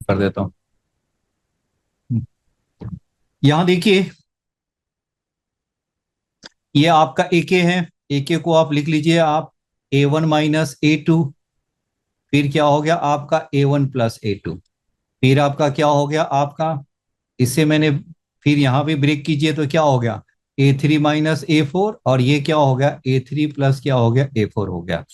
कर देता हूँ। यहां देखिए, ये आपका ए के है। ए के को आप लिख लीजिए आप A1 माइनस A2। फिर क्या हो गया आपका A1 प्लस A2। फिर आपका क्या हो गया आपका, इससे मैंने फिर यहां पे ब्रेक कीजिए तो क्या हो गया A3 माइनस A4, और ये क्या हो गया A3 प्लस क्या हो गया A4 हो गया।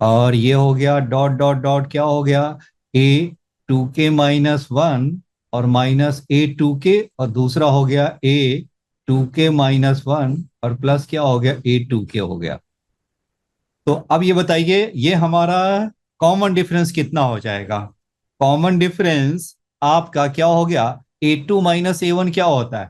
और ये हो गया डॉट डॉट डॉट क्या हो गया A2 के माइनस 1 और माइनस A2 के, और दूसरा हो गया A2 के माइनस 1 और प्लस क्या हो गया A2 के हो गया। तो अब ये बताइए ये हमारा कॉमन डिफरेंस कितना हो जाएगा। कॉमन डिफरेंस आपका क्या हो गया, A2 माइनस A1 क्या होता है,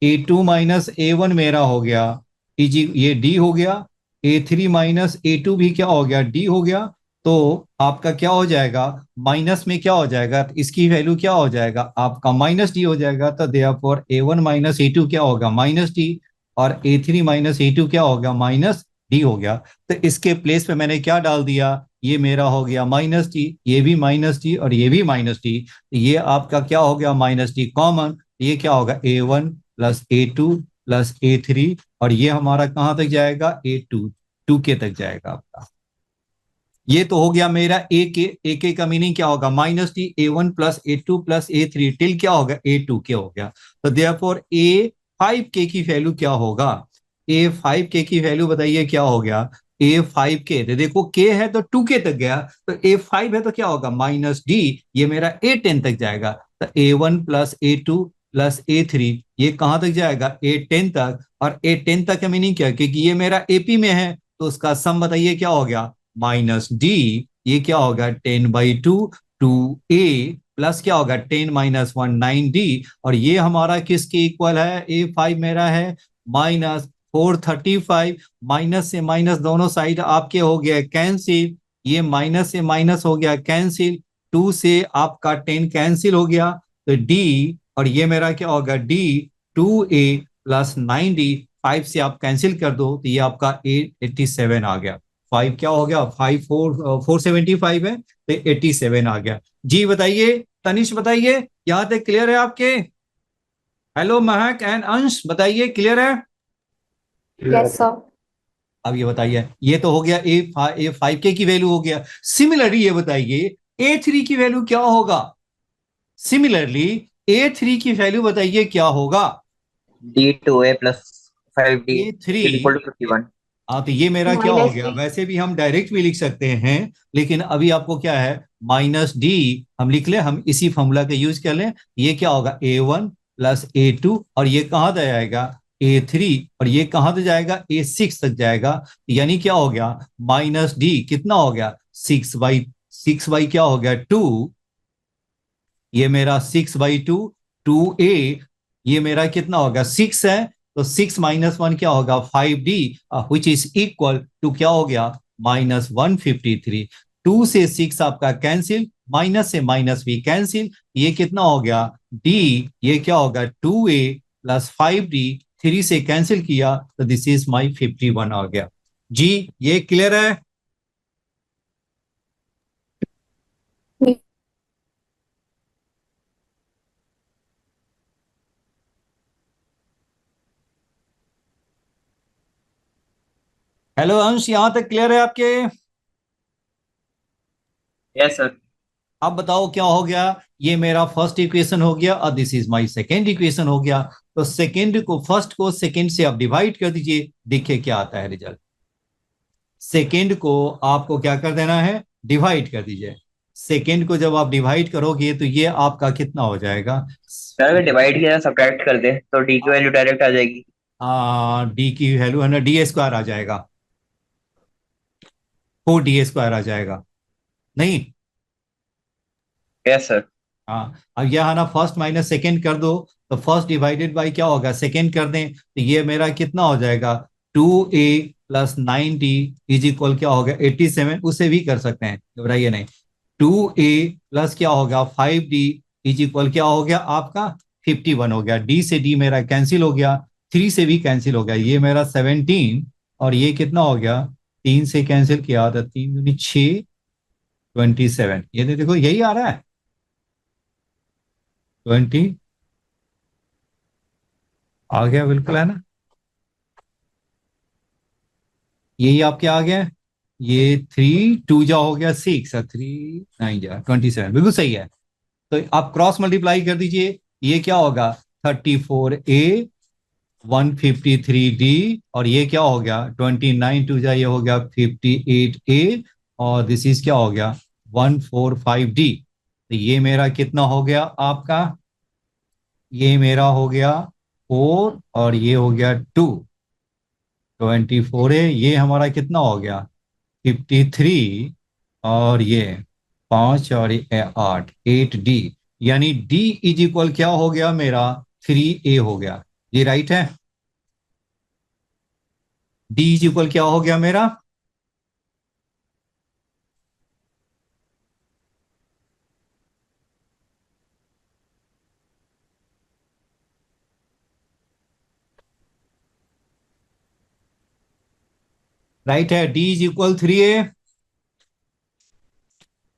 A2 माइनस A1 मेरा हो गया जी, ये D हो गया। A3 माइनस A2 भी क्या हो गया D हो गया। तो आपका क्या हो जाएगा, माइनस में क्या हो जाएगा, तो इसकी वैल्यू क्या हो जाएगा आपका माइनस D हो जाएगा। तो देयरफॉर A1 माइनस A2 क्या होगा माइनस D, और A3 माइनस A2 क्या होगा माइनस D हो गया। तो इसके प्लेस पे मैंने क्या डाल दिया, ये मेरा हो गया माइनस डी, ये भी माइनस डी और ये भी माइनस डी। ये आपका क्या हो गया माइनस डी कॉमन, ये क्या होगा A1 plus A2 plus A3, और ये हमारा कहां तक जाएगा A2 2 के तक जाएगा आपका। ये तो हो गया मेरा ए के का मीनिंग क्या होगा minus D A1 plus A2 plus A3 till क्या होगा A2 के हो गया। तो देयरफॉर A5 के की वैल्यू क्या होगा, A5 के की वैल्यू बताइए क्या हो गया। A5 के तो देखो के है तो 2 के तक गया, तो A5 है तो क्या होगा माइनस डी, ये मेरा A10 तक जाएगा। तो A1 plus A2 plus A3 ये कहां तक जाएगा A10 तक। और A10 तक का मीनिंग क्या, क्योंकि ये मेरा AP में है तो उसका सम बताइए क्या हो गया माइनस डी, ये क्या होगा 10/2 2A प्लस क्या होगा 10 - 1 9D। और ये हमारा किसके इक्वल है, A5 मेरा है -435। माइनस से माइनस दोनों साइड आपके हो गया कैंसिल, ये माइनस से माइनस हो गया कैंसिल, 2 से आपका 10 कैंसिल हो गया। तो D, और ये मेरा क्या होगा D 2A प्लस 9D, 5 से आप कैंसिल कर दो तो ये आपका 887 आ गया। 5 क्या हो गया 475 है तो 87 आ गया। जी बताइए तनिष, बताइए यहां तक क्लियर है आपके। हेलो महक एंड अंश, बताइए क्लियर है। Yes sir. अब ये बताइए, ये तो हो गया A5 के की वैल्यू हो गया। सिमिलरली ये बताइए A3 की वैल्यू क्या होगा। सिमिलरली A3 की वैल्यू बताइए क्या होगा। D2A plus 5D A3, is equal to 51। हाँ तो ये मेरा क्या हो माइनस गया, डी। वैसे भी हम डायरेक्ट भी लिख सकते हैं, लेकिन अभी आपको क्या है माइनस डी हम लिख लें, हम इसी फॉर्मूला का यूज कर लें। ये क्या होगा A1 प्लस A2, और ये कहां तक जाएगा A3, और ये कहां तक जाएगा A6 तक जाएगा। यानी क्या हो गया माइनस डी कितना हो गया 6/6 क्या हो गया 2, ये मेरा 6/2 2A, ये मेरा कितना होगा 6 है। तो 6 - 1 क्या होगा 5D, which is equal to क्या हो गया -153। 2 से 6 आपका कैंसिल, माइनस से माइनस भी कैंसिल, ये कितना हो गया D, ये क्या होगा 2A प्लस 5D, 3 से कैंसिल किया तो दिस इज माई 51 आ गया। जी ये क्लियर है। हेलो अंश, यहां तक क्लियर है आपके। Yes sir. अब बताओ क्या हो गया, ये मेरा फर्स्ट इक्वेशन हो गया और this is my second equation हो गया। तो सेकेंड को फर्स्ट को सेकेंड से आप डिवाइड कर दीजिए, देखिए क्या आता है रिजल्ट। सेकेंड को आपको क्या कर देना है डिवाइड कर दीजिए। सेकेंड को जब आप डिवाइड करोगे तो ये आपका कितना हो जाएगा, सर अगर डिवाइड किया सब्ट्रैक्ट कर दे तो डी की वैल्यू डायरेक्ट आ जाएगी। डी की वैल्यू है ना D² आ जाएगा, 4D² आ जाएगा नहीं। Yes sir. हाँ अब यह है ना फर्स्ट माइनस सेकेंड कर दो, तो फर्स्ट डिवाइडेड बाई क्या होगा सेकेंड कर दें तो ये मेरा कितना हो जाएगा 2A plus 9D is equal क्या होगा 87, उसे भी कर सकते हैं घबराइए नहीं। 2A प्लस क्या होगा 5D इज इक्वल क्या हो गया आपका 51 हो गया। D से D मेरा कैंसिल हो गया, 3 से भी कैंसिल हो गया, ये मेरा 17, और ये कितना हो गया 3 से कैंसिल किया था 3 दूनी 6 27, ये देखो यही आ रहा है। 20 आ गया, बिल्कुल है ना। यही आपके आ गया। ये 3 2 जा हो गया 6 और 3 9 जा 27, बिल्कुल सही है। तो आप क्रॉस मल्टीप्लाई कर दीजिए, ये क्या होगा 34A 153D, और ये क्या हो गया 29 2 जा ये हो गया 58A, और दिस इज क्या हो गया 145D। तो ये मेरा कितना हो गया आपका, ये मेरा हो गया 4 और ये हो गया 2, 24 है, ये हमारा कितना हो गया 53, और ये 5 और ये 8 8D, यानी D इज इक्वल क्या हो गया मेरा 3A हो गया। ये राइट है। D इज इक्वल क्या हो गया मेरा, राइट है, D इज इक्वल 3A।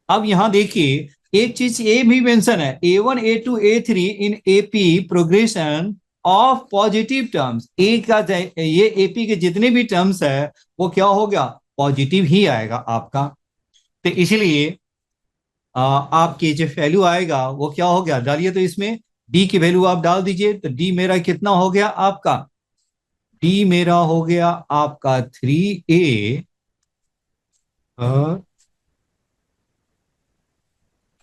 अब यहां देखिए एक चीज ये भी मेंशन है, A1 A2 A3 in AP progression of positive terms. A का ये AP के जितने भी टर्म्स है वो क्या हो गया पॉजिटिव ही आएगा आपका। तो इसलिए आपके जो वैल्यू आएगा वो क्या हो गया, डालिए तो इसमें D की वैल्यू आप डाल दीजिए, तो D मेरा कितना हो गया आपका, D मेरा हो गया आपका 3A,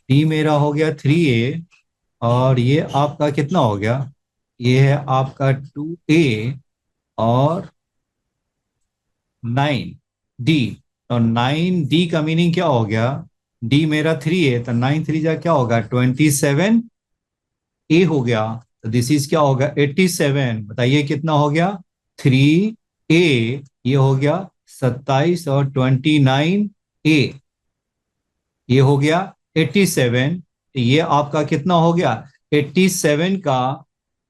D मेरा हो गया 3A, और ये आपका कितना हो गया, ये है आपका 2A और 9D। तो 9D का मीनिंग क्या हो गया, D मेरा 3 है तो 9 3 जा क्या होगा 27A हो गया। तो दिस इज क्या होगा 87, बताइए कितना हो गया 3A, ये हो गया 27 और 29A, ये हो गया 87। ये आपका कितना हो गया 87 का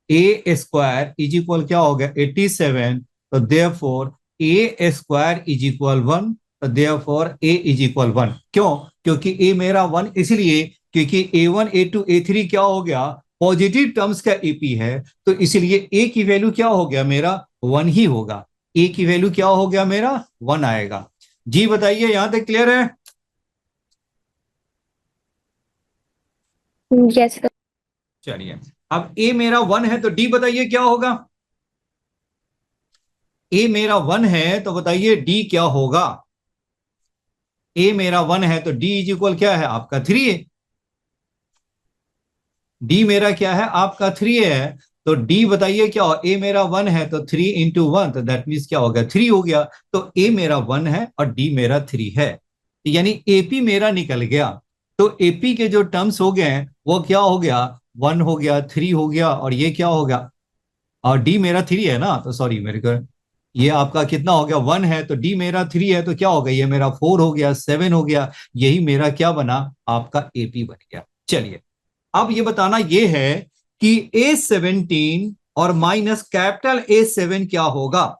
ए स्क्वायर इज इक्वल क्या हो गया 87। तो therefore A square is equal 1। तो देयरफॉर ए इज इक्वल 1, क्यों, क्योंकि ए मेरा 1 इसलिए क्योंकि A1 A2 A3 क्या हो गया पॉजिटिव टर्म्स का एपी है, तो इसलिए ए की वैल्यू क्या हो गया मेरा 1 ही होगा। ए की वैल्यू क्या हो गया मेरा 1 आएगा। जी बताइए यहां तक क्लियर है। यस। चलिए अब ए मेरा 1 है तो डी बताइए क्या होगा, ए मेरा 1 है तो बताइए डी क्या होगा। ए मेरा 1 है तो डी इज इक्वल क्या है आपका 3 है। डी मेरा क्या है आपका 3 है, तो डी बताइए क्या हो, ए मेरा 1 है तो 3 इंटू 1, तो दैट मीन्स क्या होगा 3 हो गया। तो ए मेरा 1 है और डी मेरा 3 है, यानी एपी मेरा निकल गया। तो एपी के जो टर्म्स हो गए वो क्या हो गया 1 हो गया 3 हो गया, और ये क्या होगा, और डी मेरा 3 है ना, तो सॉरी मेरे को ये आपका कितना हो गया 1 है, तो डी मेरा 3 है तो क्या हो गया ये मेरा 4 हो गया 7 हो गया, यही मेरा क्या बना आपका एपी बन गया। चलिए अब ये बताना ये है कि A17 और माइनस कैपिटल A7 क्या होगा।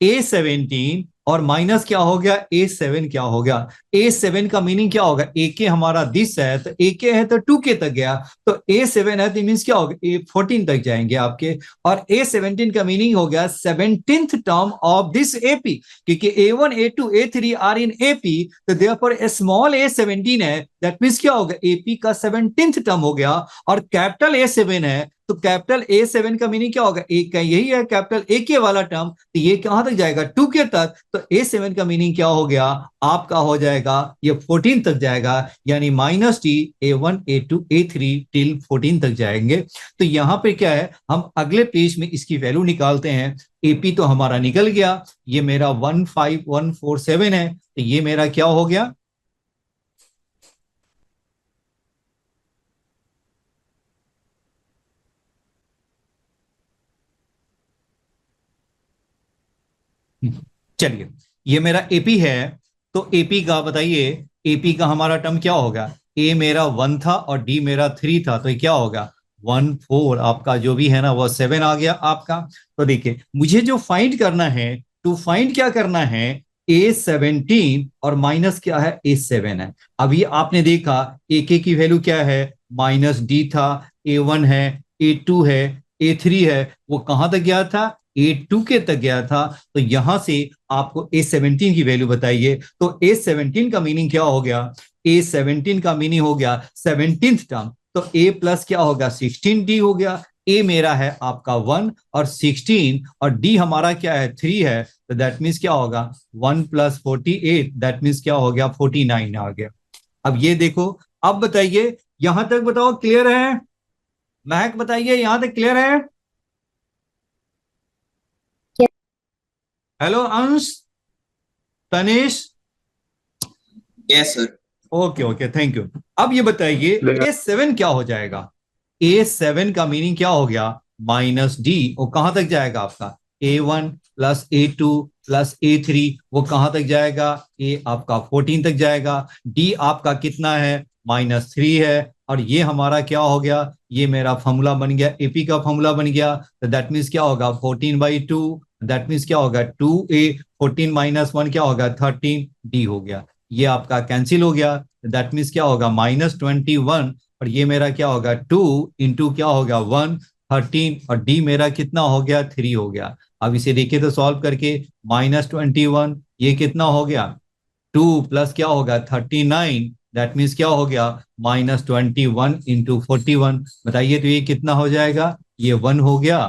A17 और माइनस क्या हो गया A7 क्या हो गया। A7 का मीनिंग क्या होगा, ए के हमारा दिस है तो ए के है तो 2 के तक गया, तो A7 है तो मीन्स क्या होगा A14 तक जाएंगे आपके। और A17 का मीनिंग हो गया 17th term of this AP, क्योंकि A1 A2 A3 are in AP, तो देयरफॉर स्मॉल A17 है, दैट मीन्स क्या होगा एपी का 17th टर्म हो गया। और कैपिटल A7 है तो कैपिटल A7 का मीनिंग क्या होगा, एक का यही है कैपिटल ए के वाला टर्म, तो ये कहां तक जाएगा 2 के तक, तो A7 का मीनिंग क्या हो गया आपका हो जाएगा ये 14 तक जाएगा, यानी minus T A1 A2 A3 till 14 तक जाएंगे। तो यहां पे क्या है हम अगले पेज में इसकी वैल्यू निकालते हैं। एपी तो हमारा निकल गया, ये मेरा 15147 है, तो ये मेरा क्या हो गया चलिए ये मेरा एपी है, तो एपी का बताइए, एपी का हमारा टर्म क्या होगा, ए मेरा 1 था और डी मेरा 3 था, तो ये क्या होगा 1 4, आपका जो भी है ना वो 7 आ गया आपका। तो देखिए मुझे जो फाइंड करना है, टू फाइंड क्या करना है A17 और माइनस क्या है A7 है। अभी आपने देखा ए के की वैल्यू क्या है माइनस डी था, A1 है, A2 है, A3 है, वो कहां तक गया था, A2 के तक गया था। तो यहां से आपको A17 की वैल्यू बताइए। तो A17 का मीनिंग क्या हो गया, A17 का मीनिंग हो गया 17th टर्म। तो A प्लस क्या होगा 16D हो गया। A मेरा है आपका 1 और 16 और D हमारा क्या है 3 है। तो दैट मीन्स क्या होगा 1 प्लस 48, दैट मीन्स क्या हो गया 49 आ गया। अब ये देखो, अब बताइए यहां तक बताओ क्लियर है, महक बताइए यहां तक क्लियर है। हेलो अंश, Tanish. Yes sir. Okay okay, thank you. अब ये बताइए A7 क्या हो जाएगा। A7 का मीनिंग क्या हो गया, माइनस डी। वो कहां तक जाएगा आपका A1 plus A2 plus A3, वो कहां तक जाएगा, ए आपका 14 तक जाएगा। डी आपका कितना है, -3 है। और ये हमारा क्या हो गया, ये मेरा फॉर्मूला बन गया, एपी का फॉर्मूला बन गया। तो दैट मीन्स क्या होगा 14/2, दैट मीन्स क्या होगा 2A, 14 माइनस 1 क्या होगा 13D हो गया। ये आपका कैंसिल हो गया, दैट मीन्स क्या होगा -21। और ये मेरा क्या होगा 2 इंटू क्या होगा 1, 13। और डी मेरा कितना हो गया 3 हो गया। अब इसे देखिए तो सॉल्व करके -21, ये कितना हो गया 2 प्लस क्या होगा 39, दैट मीन्स क्या हो गया -21 इंटू 41। बताइए तो ये कितना हो जाएगा, ये 1 हो गया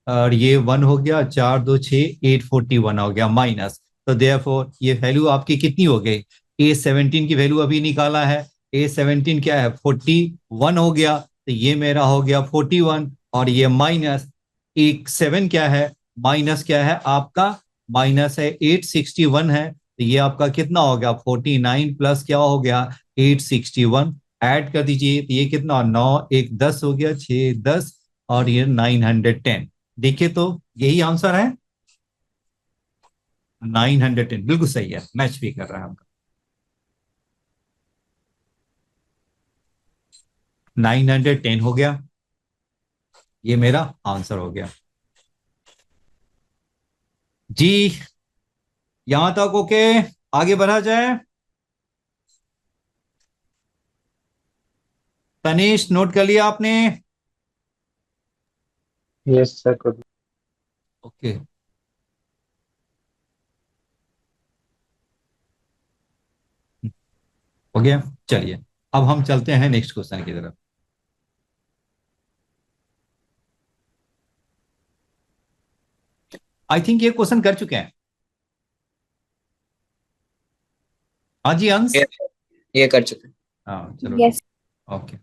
और ये 1 हो गया, 4 2 6 841 हो गया माइनस। तो देयरफॉर ये वैल्यू आपकी कितनी हो गई, A17 की वैल्यू अभी निकाला है, A17 क्या है 41 हो गया। तो ये मेरा हो गया 41 और ये माइनस एक 7 क्या है, माइनस क्या है आपका, माइनस है 861 है। तो ये आपका कितना हो गया 49 प्लस क्या हो गया 861, ऐड कर दीजिए तो ये कितना 9 1 10 हो गया, 6 10 और ये 910। देखिए तो यही आंसर है 910, बिल्कुल सही है, मैच भी कर रहा है आपका। 910 हो गया, ये मेरा आंसर हो गया जी। यहां तक ओके, आगे बढ़ा जाए। तनीष नोट कर लिया आपने, यस सर। ओके। हो गया, चलिए अब हम चलते हैं नेक्स्ट क्वेश्चन की तरफ। आई थिंक ये क्वेश्चन कर चुके हैं। हाँ जी अंश, ये कर चुके हैं। हाँ चलो यस ओके।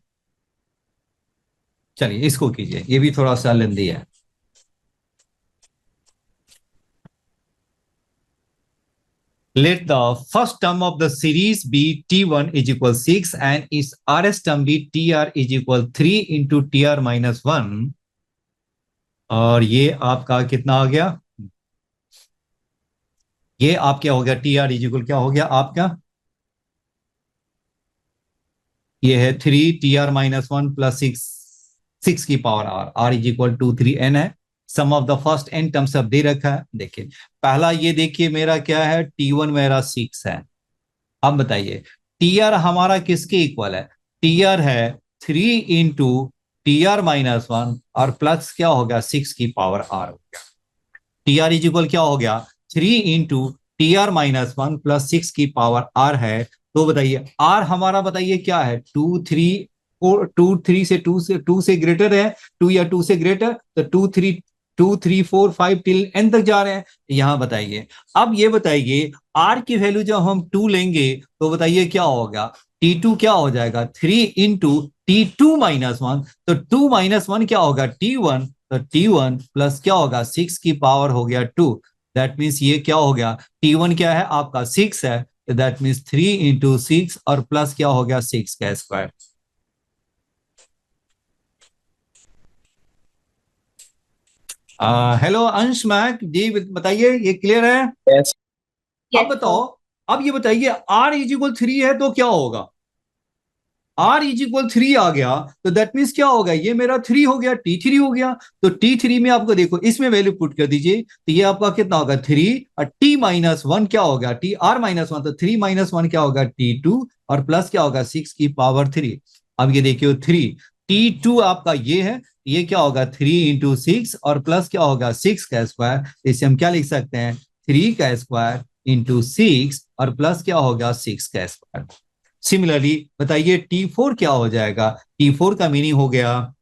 चलिए इसको कीजिए, ये भी थोड़ा सा लेंदी है। Let the first term of the series be T1 is equal 6 and its RS term be TR is equal 3 into TR minus 1। और ये आपका कितना आ गया, ये आप क्या हो गया TR इज इक्वल क्या हो गया आपका, ये है 3 TR माइनस 1 प्लस 6 की power R is equal to 3N है। Sum of the first n term सब दे रखा है। देखिए पहला ये देखिए मेरा क्या है T1 मेरा 6 है। अब बताइए TR हमारा किसके इक्वल है, TR है 3 इंटू TR माइनस 1 और प्लस क्या हो गया 6 की पावर R हो गया। TR इज इक्वल क्या हो गया 3 इंटू TR माइनस 1 प्लस 6 की पावर R है। तो बताइए R हमारा बताइए क्या है 2 3 2 3 से 2 से ग्रेटर है, 2 या 2 से ग्रेटर, तो 2 3 4 5 टिल n तक जा रहे हैं। यहां बताइए, अब ये बताइए R की वैल्यू जब हम 2 लेंगे तो बताइए क्या होगा, T2 क्या हो जाएगा 3 इंटू T2 माइनस 1, तो 2 माइनस 1 क्या होगा T1, तो T1 प्लस क्या होगा 6 की पावर हो गया 2। दैट मीन्स ये क्या हो गया T1 क्या है आपका 6 है, तो दैट मीन्स 3 इंटू 6 और प्लस क्या हो गया 6 का स्क्वायर। हेलो अंश मैक जी, बताइए ये क्लियर है। यस। अब बताओ, अब ये बताइए R इज इक्वल 3 है तो क्या होगा, R इज इक्वल 3 आ गया तो दैट मीन्स क्या होगा, ये मेरा 3 हो गया, T3 हो गया। तो T3 में आपको देखो इसमें वैल्यू पुट कर दीजिए तो ये आपका कितना होगा 3 और T माइनस 1 क्या होगा TR माइनस 1, तो 3 माइनस 1 क्या होगा T2 और प्लस क्या होगा 6 की पावर 3। अब ये देखिए 3, T2 आपका ये है, ये क्या होगा 3 × 6 और प्लस क्या होगा 6 का स्क्वायर, इसे हम क्या लिख सकते हैं 3 का स्क्वायर × 6 और प्लस क्या होगा 6 का स्क्वायर। सिमिलरली बताइए T4 क्या हो जाएगा, T4 का मीनिंग हो गया,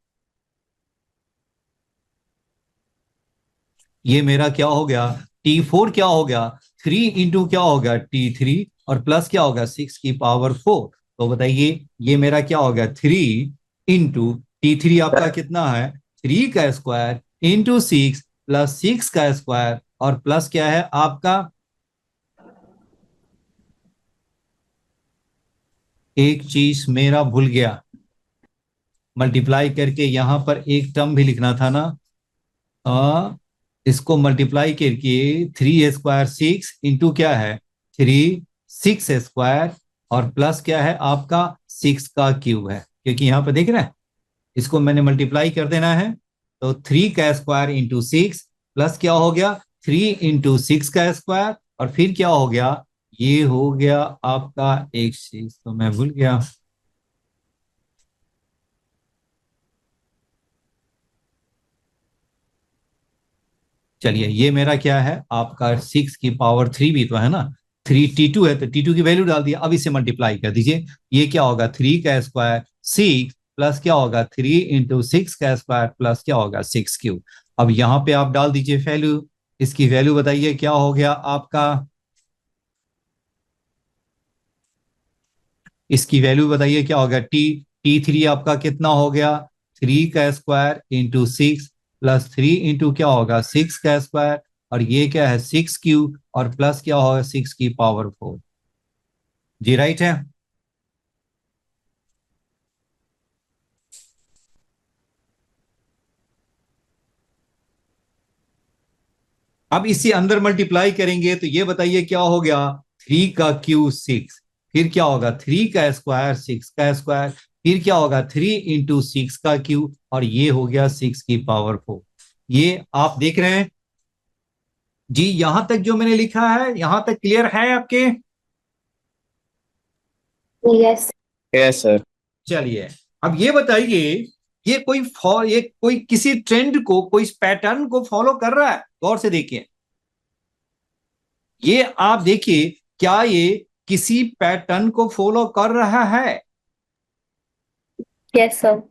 ये मेरा क्या हो गया T4 क्या हो गया 3 × क्या होगा T3 और प्लस क्या होगा 6 की पावर 4। तो बताइए ये मेरा क्या होगा 3 × T3 आपका कितना है 3 का स्क्वायर × 6 प्लस 6 का स्क्वायर और प्लस क्या है आपका, एक चीज मेरा भूल गया, मल्टीप्लाई करके यहां पर एक टर्म भी लिखना था ना, इसको मल्टीप्लाई करके 3 स्क्वायर 6 इंटू क्या है 3 6 स्क्वायर और प्लस क्या है आपका 6 का क्यूब है, क्योंकि यहां पर देख रहे हैं इसको मैंने मल्टीप्लाई कर देना है। तो 3 का स्क्वायर × 6 प्लस क्या हो गया 3 × 6 का स्क्वायर और फिर क्या हो गया, ये हो गया आपका, एक चीज तो मैं भूल गया, चलिए ये मेरा क्या है आपका 6 की पावर 3 भी तो है ना, 3T2 है तो T2 की वैल्यू डाल दिया, अब इसे मल्टीप्लाई कर दीजिए, ये क्या होगा 3 का स्क्वायर 6 प्लस क्या होगा 3 × 6 का स्क्वायर प्लस क्या होगा 6 क्यूब। अब यहां पे आप डाल दीजिए वैल्यू, इसकी वैल्यू बताइए क्या हो गया आपका, इसकी वैल्यू बताइए क्या होगा T3 आपका कितना हो गया 3 का स्क्वायर × 6 प्लस 3 × क्या होगा 6 का स्क्वायर और ये क्या है 6 क्यूब और प्लस क्या होगा 6 की पावर 4। जी राइट है। अब इसी अंदर मल्टीप्लाई करेंगे तो ये बताइए क्या हो गया 3 का क्यूब 6, फिर क्या होगा 3 का स्क्वायर 6 का स्क्वायर, फिर क्या होगा 3 × 6 का क्यूब और ये हो गया 6 की पावर 4। ये आप देख रहे हैं जी, यहां तक जो मैंने लिखा है यहां तक क्लियर है आपके। यस। Yes sir. चलिए अब ये बताइए, ये कोई किसी ट्रेंड को कोई पैटर्न को फॉलो कर रहा है, गौर से देखिए, ये आप देखिए क्या ये किसी पैटर्न को फॉलो कर रहा है। Yes sir.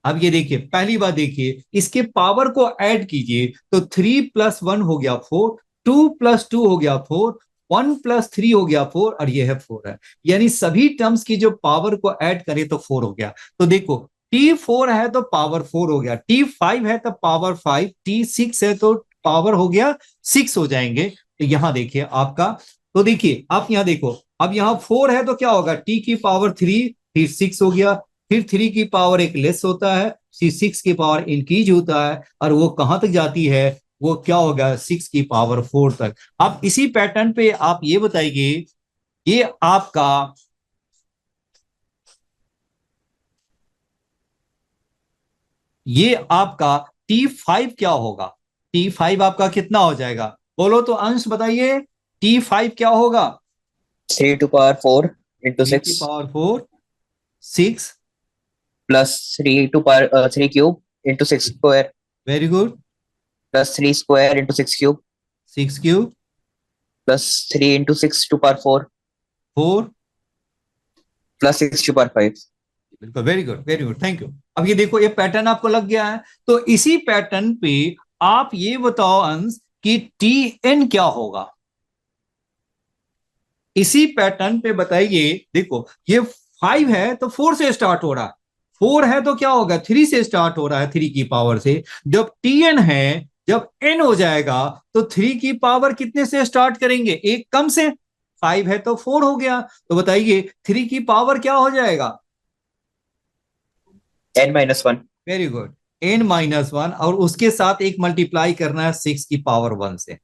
अब ये देखिए पहली बात देखिए इसके पावर को ऐड कीजिए तो 3 + 1 हो गया 4, 2 + 2 हो गया 4, 1 + 3 हो गया 4 और ये है 4 है, यानी सभी टर्म्स की जो पावर को ऐड करें तो 4 हो गया। तो देखो T4 है तो पावर 4 हो गया, T5 है तो पावर 5, T6 है तो पावर हो गया 6 हो जाएंगे। तो यहां देखिए आपका, तो देखिए आप यहां देखो, अब यहां 4 है तो क्या होगा T की पावर 3 फिर 6 हो गया, फिर 3 की पावर एक लेस होता है, 6 की पावर इंक्रीज होता है और वो कहां तक जाती है, वो क्या होगा 6 की पावर 4 तक। अब इसी पैटर्न पे आप ये बताइए ये आपका, ये आपका T5 क्या होगा, T5 आपका कितना हो जाएगा, बोलो तो अंश बताइए T5 क्या होगा। 3 to power 4 into 3 की 6 power 4 6, plus 3 cube into 6 square very good, plus 3 square into 6 cube 6 cube plus 3 into 6 to power 4 4, plus 6 to power 5. बिल्कुल very good very good thank you. अब ये देखो ये पैटर्न आपको लग गया है, तो इसी पैटर्न पे आप ये बताओ अंश कि Tn क्या होगा, इसी पैटर्न पे बताइए। देखो ये 5 है तो 4 से स्टार्ट हो रहा है, 4 है तो क्या होगा 3 से स्टार्ट हो रहा है 3 की पावर से, जब Tn है जब n हो जाएगा तो 3 की पावर कितने से स्टार्ट करेंगे, एक कम से, 5 है तो 4 हो गया, तो बताइए 3 की पावर क्या हो जाएगा, n-1. वेरी गुड n-1 और उसके साथ एक मल्टीप्लाई करना है 6 की पावर 1 से,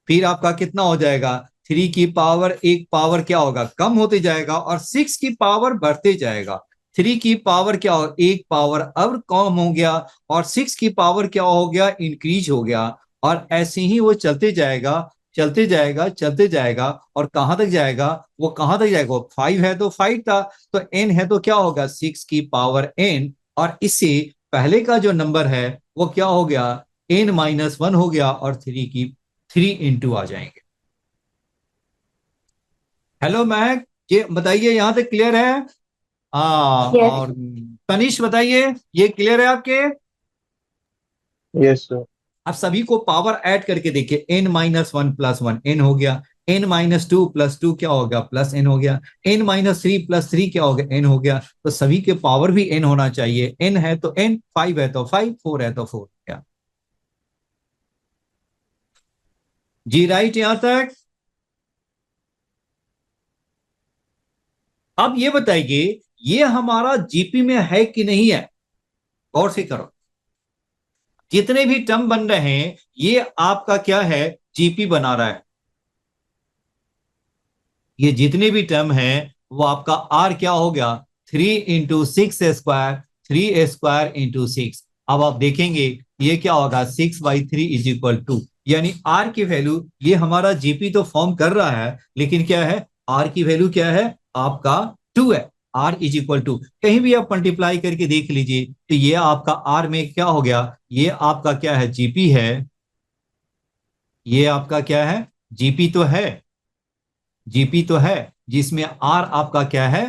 फिर आपका कितना हो जाएगा 3 की पावर एक पावर क्या होगा कम होते जाएगा और 6 की पावर बढ़ते जाएगा, 3 की पावर क्या हो एक पावर अब कम हो गया और 6 की पावर क्या हो गया इंक्रीज हो गया और ऐसे ही वो चलते जाएगा। चलते जाएगा चलते जाएगा, और कहां तक जाएगा, वो कहां तक जाएगा, 5 है तो 5 था, तो n है तो क्या होगा 6 की पावर n, और इससे पहले का जो नंबर है वो क्या हो गया, n-1 हो गया, और 3 इंटू आ जाएंगे। हेलो महक, ये बताइए यहां तक क्लियर है? हाँ, यस। और तनिष बताइए, ये क्लियर है आपके? Yes sir. अब सभी को पावर ऐड करके देखिए, n-1 + 1 n हो गया, n-2 + 2 क्या हो गया, प्लस n हो गया, n-3 + 3 क्या हो गया, n हो गया। तो सभी के पावर भी n होना चाहिए, n है तो n, 5 है तो 5, 4 है तो 4। क्या जी राइट यहां तक? अब ये बताइए, ये हमारा जीपी में है कि नहीं है, गौर से करो। जितने भी टर्म बन रहे हैं ये आपका क्या है, जीपी बना रहा है। ये जितने भी टर्म है वो आपका आर क्या हो गया, 3 × 6² 3² × 6। अब आप देखेंगे ये क्या होगा, 6/3 = 2, यानी आर की वैल्यू, ये हमारा जीपी तो फॉर्म कर रहा है, लेकिन क्या है, आर की वैल्यू क्या है आपका 2 है। आर = 2, कहीं भी आप मल्टीप्लाई करके देख लीजिए, तो ये आपका आर में क्या हो गया, ये आपका क्या है, जीपी है। ये आपका क्या है, जीपी तो है, जीपी तो है, जिसमें आर आपका क्या है,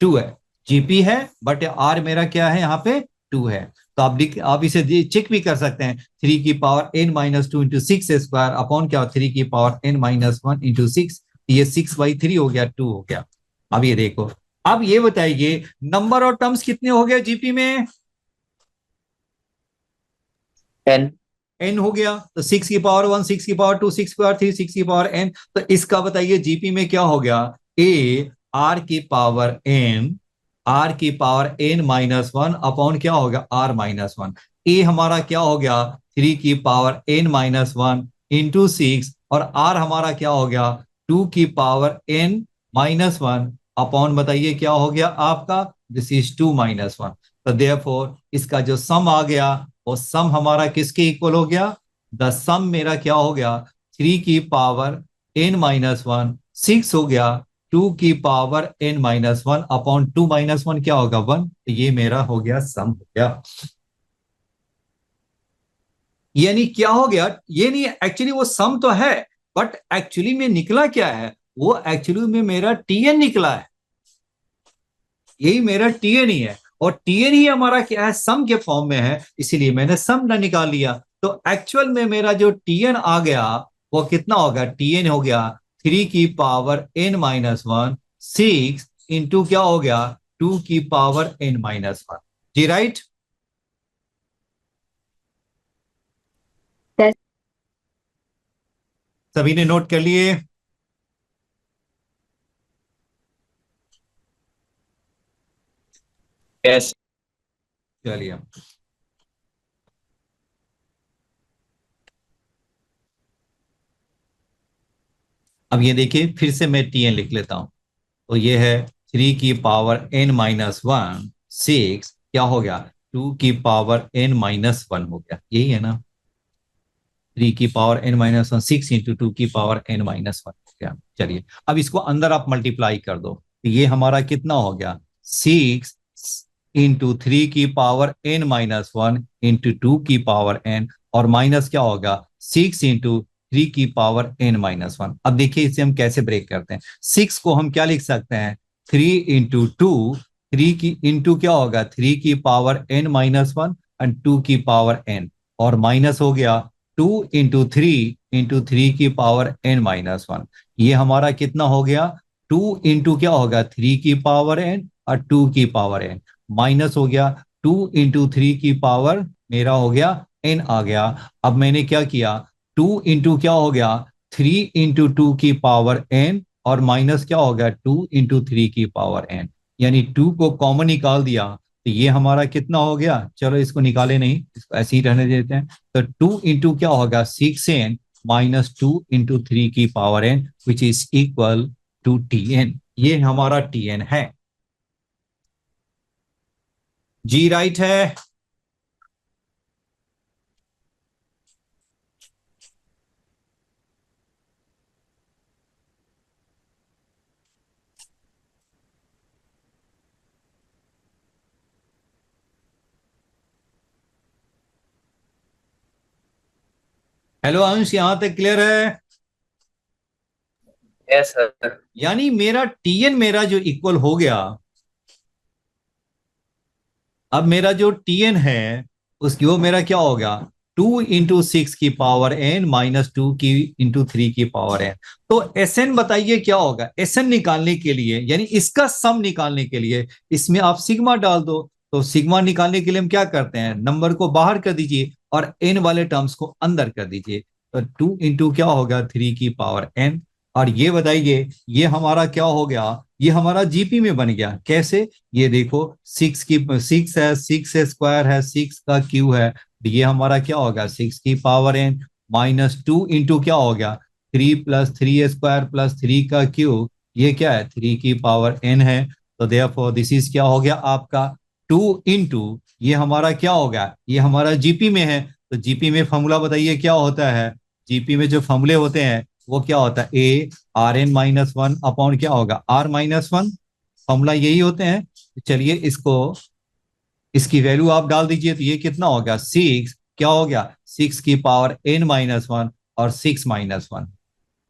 2 है। जीपी है बट आर मेरा क्या है यहाँ पे, 2 है। तो आप इसे चेक भी कर सकते हैं, 3 की पावर n-2 × 6² अपॉन क्या, 3 की पावर n-1 × 6, ये 6/3 हो गया, 2 हो गया। अब ये देखो, अब ये बताइए नंबर और टर्म्स कितने हो गए जीपी में, 10। n हो गया, तो 6 की पावर 1, 6 की पावर 2, 6 की पावर 3, 6 की पावर n, तो इसका बताइए जीपी में क्या हो गया, a r की पावर n अपॉन क्या हो गया, r-1। a हमारा क्या हो गया, 3 की पावर n-1 × 6, और r हमारा क्या हो गया, 2 की पावर n-1 अपॉन, बताइए क्या हो गया आपका, दिस इज 2-1। तो देयरफॉर इसका जो सम आ गया, वो सम हमारा किसके इक्वल हो गया, द सम मेरा क्या हो गया, 3 की पावर n-1 6 हो गया, 2 की पावर n-1 अपॉन 2-1 क्या होगा, 1। तो ये मेरा हो गया सम हो गया। यानी क्या हो गया, ये नहीं एक्चुअली वो सम तो है, बट एक्चुअली में निकला क्या है, वो एक्चुअली में मेरा टीएन निकला है, यही मेरा टीएन ही है, और टीएन ही हमारा क्या है, सम के फॉर्म में है, इसीलिए मैंने सम ना निकाल लिया। तो एक्चुअल में मेरा जो टीएन आ गया वो कितना होगा, टीएन हो गया 3 की पावर n-1 6 इंटू क्या हो गया, 2 की पावर n-1। जी राइट? यस। सभी ने नोट कर लिए? यस। चलिए, अब ये देखिए फिर से मैं टीएन लिख लेता हूं। तो ये है 3 की पावर n-1 6 क्या हो गया, 2 की पावर n-1 हो गया, यही है ना, 3 की पावर n-1 6 इंटू 2 की पावर n-1 हो गया। चलिए अब इसको अंदर आप मल्टीप्लाई कर दो, तो ये हमारा कितना हो गया, 6 इंटू 3 की पावर n-1 इंटू 2 की पावर n, और माइनस क्या होगा, 6 इंटू 3 की पावर n-1। अब देखिए इसे हम कैसे ब्रेक करते हैं, 6 को हम क्या लिख सकते हैं, 3 इंटू 2, 3 की इंटू क्या होगा, 3 की पावर n-1 एंड 2 की पावर n, और माइनस हो गया 2 इंटू 3 इंटू 3 की पावर n-1। ये हमारा कितना हो गया, 2 इंटू क्या होगा, 3 की पावर n और 2 की पावर n, माइनस हो गया 2 इंटू 3 की पावर, मेरा हो गया n आ गया। अब मैंने क्या किया, 2 इंटू क्या हो गया, 3 इंटू 2 की पावर n, और माइनस क्या हो गया, 2 इंटू 3 की पावर n, यानी 2 को कॉमन निकाल दिया, तो ये हमारा कितना हो गया, चलो इसको निकाले नहीं, इसको ऐसे ही रहने देते हैं। तो 2 इंटू क्या होगा, 6n माइनस 2 इंटू 3 की power n which is equal to TN. ये हमारा टीएन है। जी राइट है? हेलो अंश, यहां तक क्लियर है? Yes sir. यानी मेरा टीएन मेरा जो इक्वल हो गया, अब मेरा जो टीएन है उसकी वो मेरा क्या हो गया, 2 × 6 की पावर n - 2 की × 3 की पावर n। तो एस एन बताइए क्या होगा एस एन निकालने के लिए, यानी इसका सम निकालने के लिए इसमें आप सिग्मा डाल दो। तो सिग्मा निकालने के लिए हम क्या करते हैं, नंबर को बाहर कर दीजिए और एन वाले टर्म्स को अंदर कर दीजिए। तो 2 × क्या होगा 3 की पावर n। और ये बताइए ये हमारा क्या हो गया, ये हमारा जीपी में बन गया कैसे, ये देखो 6 है, 6 स्क्वायर है, 6 का क्यू है, तो ये हमारा क्या होगा 6 की पावर n -2 × क्या हो गया 3 + 3 स्क्वायर + 3 का क्यू, ये क्या है 3 की पावर n है। तो देयरफॉर दिस इज क्या हो गया आपका 2 × ये हमारा क्या होगा, ये हमारा जीपी में है। तो जीपी में फॉर्मूला बताइए क्या होता है, जीपी में जो फॉर्मूले होते हैं वो क्या होता है, ए Rn - 1 अपॉन क्या होगा R - 1, फॉर्मूला यही होते हैं। चलिए इसको, इसकी वैल्यू आप डाल दीजिए तो ये कितना हो गया 6, क्या हो गया 6 की पावर n - 1 और 6 - 1,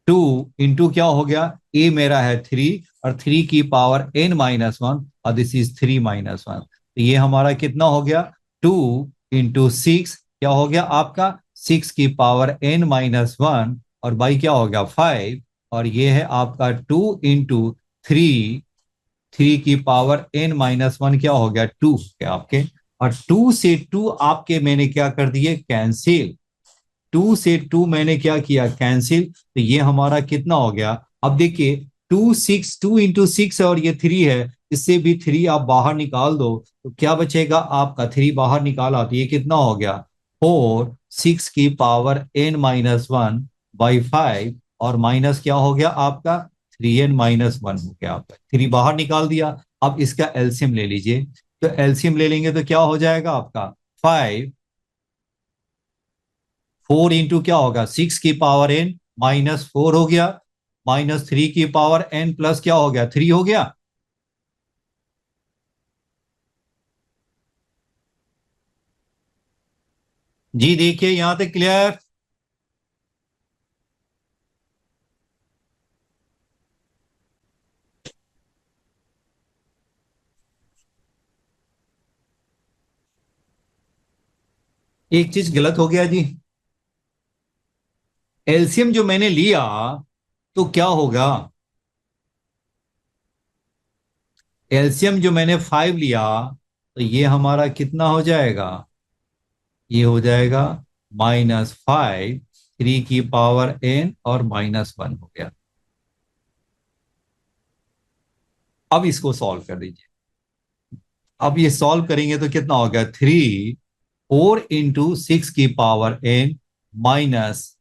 2 × क्या हो गया, ए मेरा है 3 और 3 की पावर n - 1 और दिस इज 3 - 1, तो ये हमारा कितना हो गया 2 × 6, क्या हो गया आपका 6 की पावर n - 1 और बाई क्या हो गया 5, और ये है आपका 2 × 3, 3 की पावर n - 1 क्या हो गया 2 क्या आपके, और 2 से 2 आपके मैंने क्या कर दिए कैंसिल, 2 से 2 मैंने क्या किया कैंसिल, तो ये हमारा कितना हो गया। अब देखिए 2 × 6 है और ये 3 है, इससे भी 3 आप बाहर निकाल दो तो क्या बचेगा आपका, 3 बाहर निकाला तो ये कितना हो गया 4, 6 की पावर n - 1/5 और माइनस क्या हो गया आपका 3n - 1 हो गया आपका, 3 बाहर निकाल दिया। अब इसका एलसीएम ले लीजिए, तो एलसीएम ले लेंगे तो क्या हो जाएगा आपका 5, 4 × क्या होगा 6 की पावर n - 4 हो गया, -3 की पावर n प्लस क्या हो गया 3 हो गया। जी देखिए यहां तक क्लियर। एक चीज गलत हो गया जी, एलसीएम जो मैंने लिया तो क्या होगा, एलसीएम जो मैंने 5 लिया तो ये हमारा कितना हो जाएगा, ये हो जाएगा -5, 3 की पावर n और -1 हो गया। अब इसको सॉल्व कर दीजिए, अब ये सॉल्व करेंगे तो कितना होगा 4 × 6 की पावर n माइनस,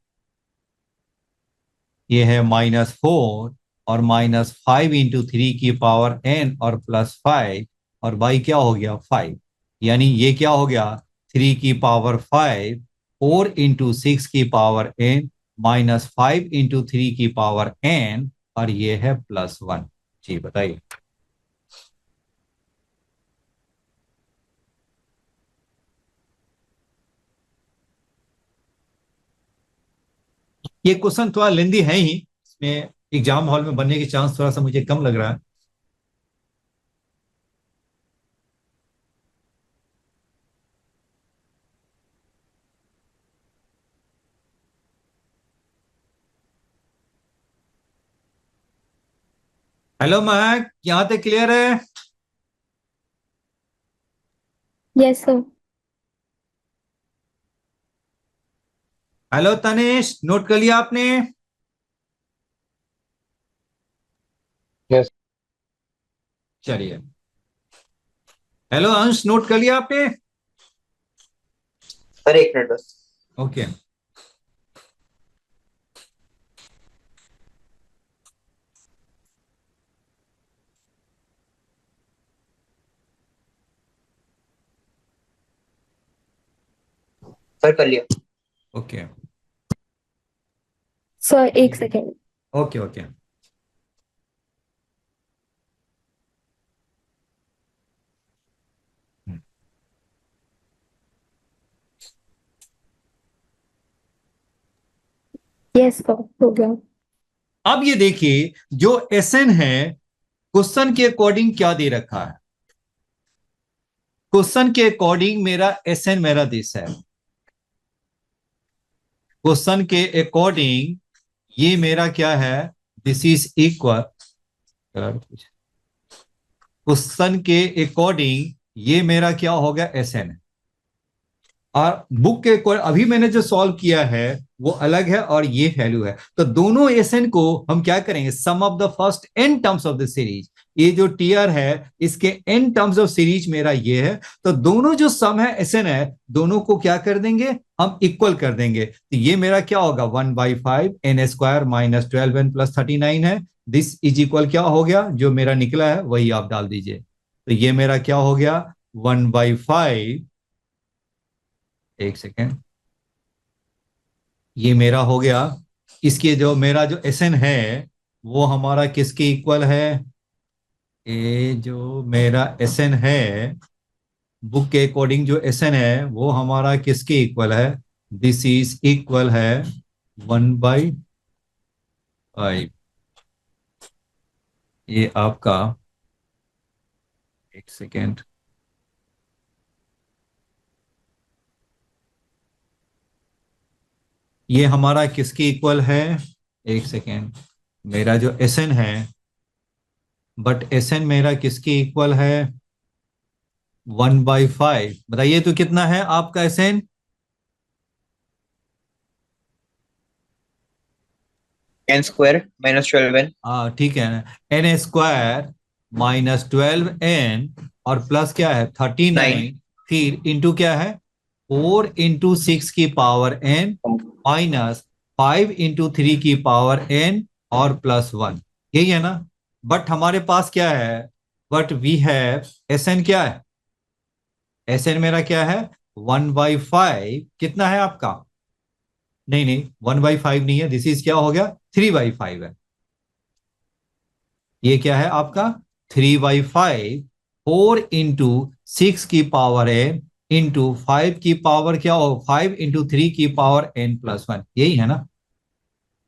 ये है -4 और -5 × 3 की पावर n और +5 और बाई क्या हो गया 5, यानी ये क्या हो गया 3 की पावर 5, 4 × 6 की पावर n -5 × 3 की पावर n और ये है +1। जी बताइए। ये क्वेश्चन थोड़ा लेंदी है ही, इसमें एग्जाम हॉल में बनने के चांस थोड़ा सा मुझे कम लग रहा है। हेलो महक, यहाँ तक क्लियर है? Yes sir. Hello Tanish, note कर लिया आपने? यस चलिए। हेलो अंश, नोट कर लिया आपने? सर, एक मिनट बस। ओके। सर कर लिया। ओके सर एक second. Okay okay. Yes sir, हो गया। अब ये देखिए जो Sn है, क्वेश्चन के अकॉर्डिंग क्या दे रखा है? क्वेश्चन के अकॉर्डिंग मेरा Sn मेरा दिस है। क्वेश्चन के अकॉर्डिंग ये मेरा क्या है? This is equal. क्वेश्चन के अकॉर्डिंग ये मेरा क्या हो गया? Sn है। और बुक के अभी मैंने जो सॉल्व किया है वो अलग है और ये वैल्यू है। तो दोनों Sn को हम क्या करेंगे? Sum of the first n terms of the series. ये जो टीयर है इसके n टर्म्स ऑफ सीरीज मेरा ये है। तो दोनों जो सम है Sn है, दोनों को क्या कर देंगे? हम इक्वल कर देंगे। तो ये मेरा क्या होगा? 1/5 n² माइनस 12n प्लस 39 है। दिस इज इक्वल क्या हो गया? जो मेरा निकला है वही आप डाल दीजिए। तो ये मेरा क्या हो गया? 1/5, एक सेकेंड, ये मेरा हो गया। इसके जो मेरा जो Sn है वो हमारा किसके इक्वल है? ये जो मेरा Sn है, बुक के अकॉर्डिंग जो Sn है वो हमारा किसके इक्वल है? दिस इज इक्वल है 1/5। ये आपका, एक सेकेंड, ये हमारा किसके इक्वल है? एक सेकेंड, मेरा जो Sn है, बट Sn मेरा किसके इक्वल है? 1/5। बताइए तो कितना है आपका Sn? n² minus 12n। हाँ ठीक है, n² माइनस 12n और प्लस क्या है? 39। फिर इंटू क्या है? 4 × 6 की पावर n माइनस 5 × 3 की पावर n और प्लस 1। यही है ना? बट हमारे पास क्या है? बट वी हैव Sn क्या है? Sn मेरा क्या है? 1/5। कितना है आपका? नहीं नहीं, 1/5 नहीं है, दिस इज क्या हो गया? 3/5 है। ये क्या है आपका? 3/5। 4 × 6 की पावर n इंटू 5 की पावर क्या हो? 5 × 3 की पावर n प्लस 1। यही है ना?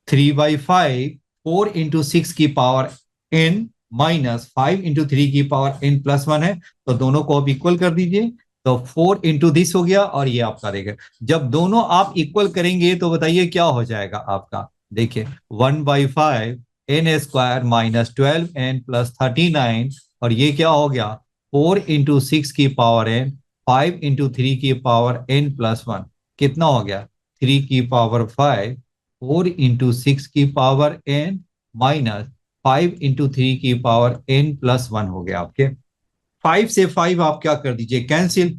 3/5 4 × 6 की पावर n माइनस 5 × 3 की पावर n प्लस 1 है। तो दोनों को आप इक्वल कर दीजिए। तो 4 × दिस हो गया और ये आपका रहेगा। जब दोनों आप इक्वल करेंगे तो बताइए क्या हो जाएगा आपका? देखिए 1/5 n² माइनस 12n प्लस 39 और ये क्या हो गया? 4 × 6 की पावर n 5 × 3 की पावर n प्लस 1। कितना हो गया? 3 की पावर 5 4 × 6 की पावर n माइनस 5 × 3 की पावर n प्लस 1 हो गया आपके। 5 से 5 आप क्या कर दीजिए? कैंसिल।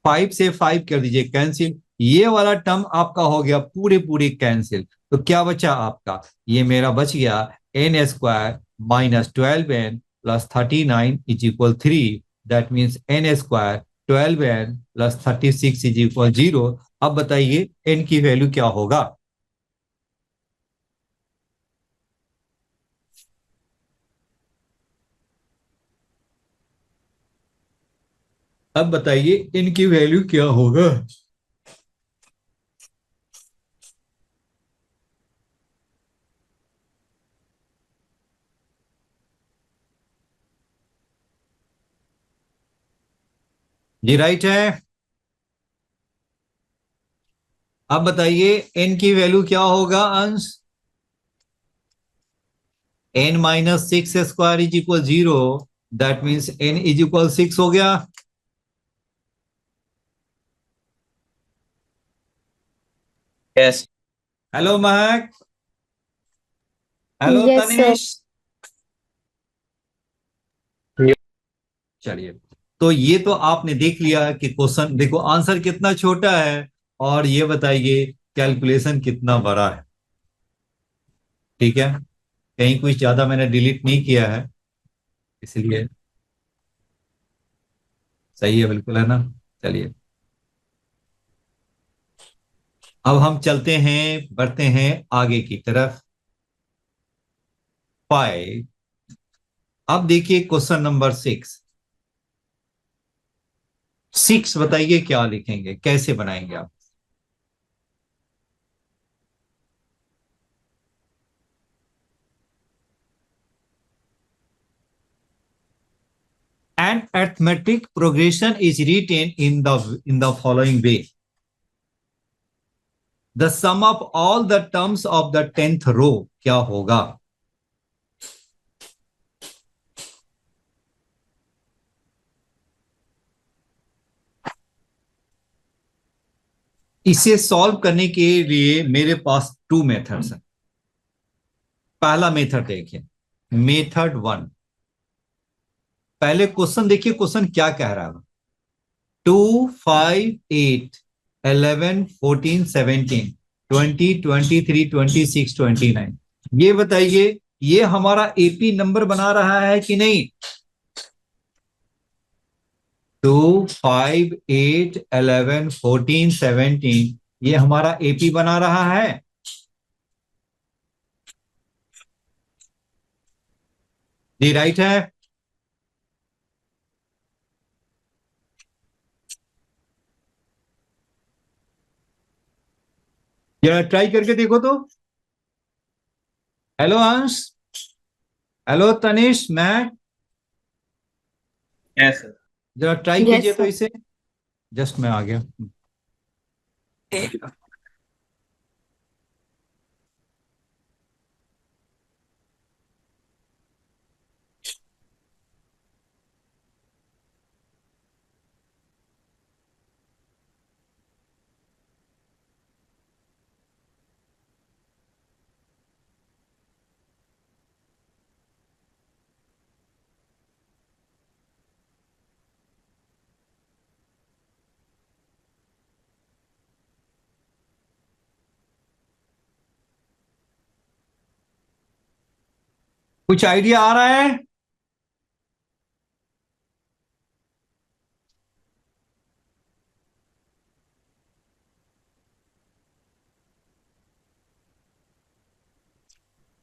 5 से 5 कर दीजिए कैंसिल। ये वाला टर्म आपका हो गया पूरे पूरे कैंसिल। तो क्या बचा आपका? ये मेरा बच गया n² minus 12n plus 39 is equal 3। That means n² 12n plus 36 is equal 0। अब बताइए n की वैल्यू क्या होगा? अब बताइए n की वैल्यू क्या होगा? जी राइट है। अब बताइए n की वैल्यू क्या होगा अंश? n minus 6² is equal 0। That means n is equal 6 हो गया। यस। हेलो महक, हेलो यस सर। तनिष। चलिए, तो ये तो आपने देख लिया कि क्वेश्चन देखो, आंसर कितना छोटा है और ये बताइए कैलकुलेशन कितना बड़ा है। ठीक है, कहीं कुछ ज्यादा मैंने डिलीट नहीं किया है, इसलिए सही है, बिल्कुल है ना? चलिए, अब हम चलते हैं, बढ़ते हैं आगे की तरफ। 5। अब देखिए क्वेश्चन नंबर 6। 6 बताइए क्या लिखेंगे, कैसे बनाएंगे आप? And arithmetic progression is written in the following way. The sum of all the terms of the 10th row क्या होगा? इसे सॉल्व करने के लिए मेरे पास 2 मेथड्स हैं. पहला मेथड देखिए, मेथड 1. पहले क्वेश्चन देखिए, क्वेश्चन क्या कह रहा है. 2, 5, 8, 11, 14, 17, 20, 23, 26, 29. ये बताइए, ये हमारा एपी नंबर बना रहा है कि नहीं? 2, 5, 8, 11, 14, 17, ये हमारा एपी बना रहा है. ये राइट है. जरा ट्राई करके देखो तो. Hello Ansh, hello Tanish, Matt, yes sir. जरा ट्राई Yes, कीजिए तो sir. इसे. जस्ट मैं आ गया. कुछ आइडिया आ रहा है?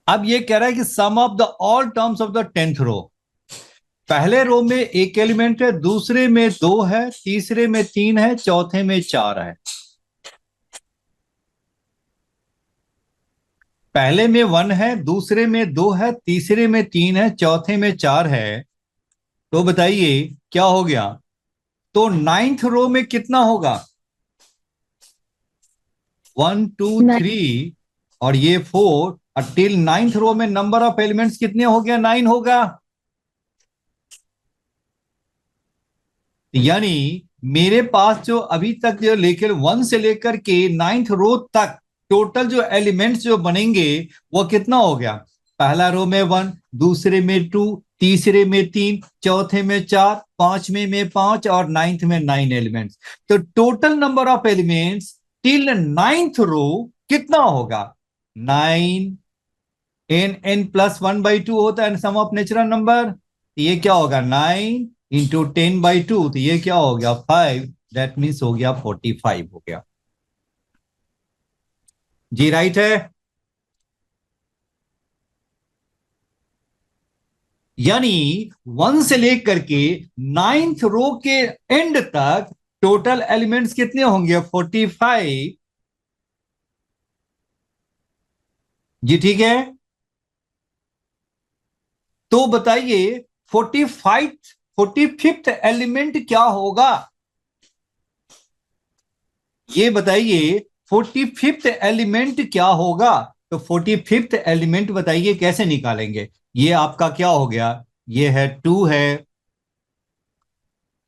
अब ये कह रहा है कि sum of the all terms of the 10th row. पहले रो में एक एलिमेंट है, दूसरे में 2 है, तीसरे में 3 है, चौथे में 4 है. पहले में 1 है, दूसरे में 2 है, तीसरे में 3 है, चौथे में 4 है. तो बताइए क्या हो गया? तो 9th रो में कितना होगा? 1, 2, 3 और ये 4. और टिल 9th रो में नंबर ऑफ एलिमेंट्स कितने हो गया? 9 होगा. यानी मेरे पास जो अभी तक जो लेकर 1 से लेकर के 9th रो तक टोटल जो एलिमेंट्स जो बनेंगे वो कितना हो गया? पहला रो में 1, दूसरे में 2, तीसरे में 3, चौथे में 4, पांचवें में 5 और 9th में 9 एलिमेंट्स. तो total number of elements till 9th रो कितना होगा? 9. n प्लस 1/2 होता है सम ऑफ नेचुरल नंबर. ये क्या होगा? 9 इंटू 10/2. तो ये क्या हो गया? 5. दैट मीन्स हो गया 45 हो गया. जी राइट है. यानी 1 से लेकर के 9th रो के एंड तक टोटल एलिमेंट्स कितने होंगे? 45. जी ठीक है. तो बताइए 45th एलिमेंट क्या होगा? ये बताइए 45th एलिमेंट क्या होगा? तो 45th एलिमेंट बताइए कैसे निकालेंगे? ये आपका क्या हो गया? ये है 2 है.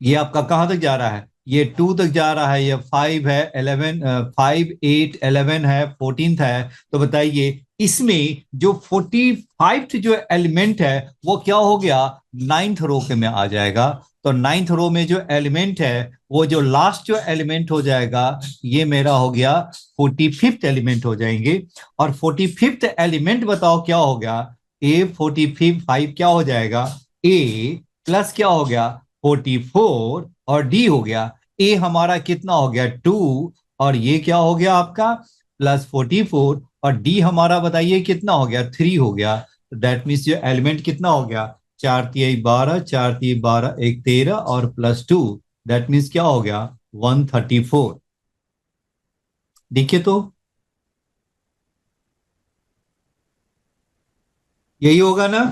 ये आपका कहां तक जा रहा है? ये 2 तक जा रहा है. ये 5 है, 11, 5, 8, 11 है, 14th है. तो बताइए इसमें जो 45th जो एलिमेंट है वो क्या हो गया? 9th रो के में आ जाएगा. तो 9th रो में जो एलिमेंट है वो जो लास्ट जो एलिमेंट हो जाएगा ये मेरा हो गया 45th एलिमेंट हो जाएंगे. और 45th एलिमेंट बताओ क्या हो गया? ए 45 क्या हो जाएगा? ए प्लस क्या हो गया? 44 और डी हो गया. ए हमारा कितना हो गया? 2. और ये क्या हो गया आपका? प्लस 44. और डी हमारा बताइए कितना हो गया? 3 हो गया. दैट मीन्स जो एलिमेंट कितना हो गया? 4 3 12, 4 3 12, 1 13 और प्लस 2. दैट मीन्स क्या हो गया? 134. देखिए तो यही होगा ना?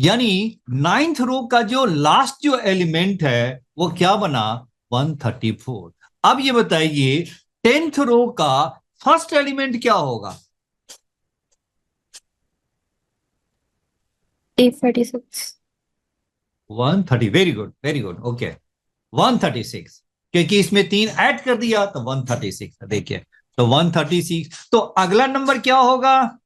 यानी नाइन्थ रो का जो लास्ट जो एलिमेंट है वो क्या बना, 134। अब ये बताइए टेंथ रो का फर्स्ट एलिमेंट क्या होगा? 846। 130। वेरी गुड, ओके 136, क्योंकि इसमें 3 ऐड कर दिया तो 136। देखिए तो 136, तो अगला नंबर क्या होगा?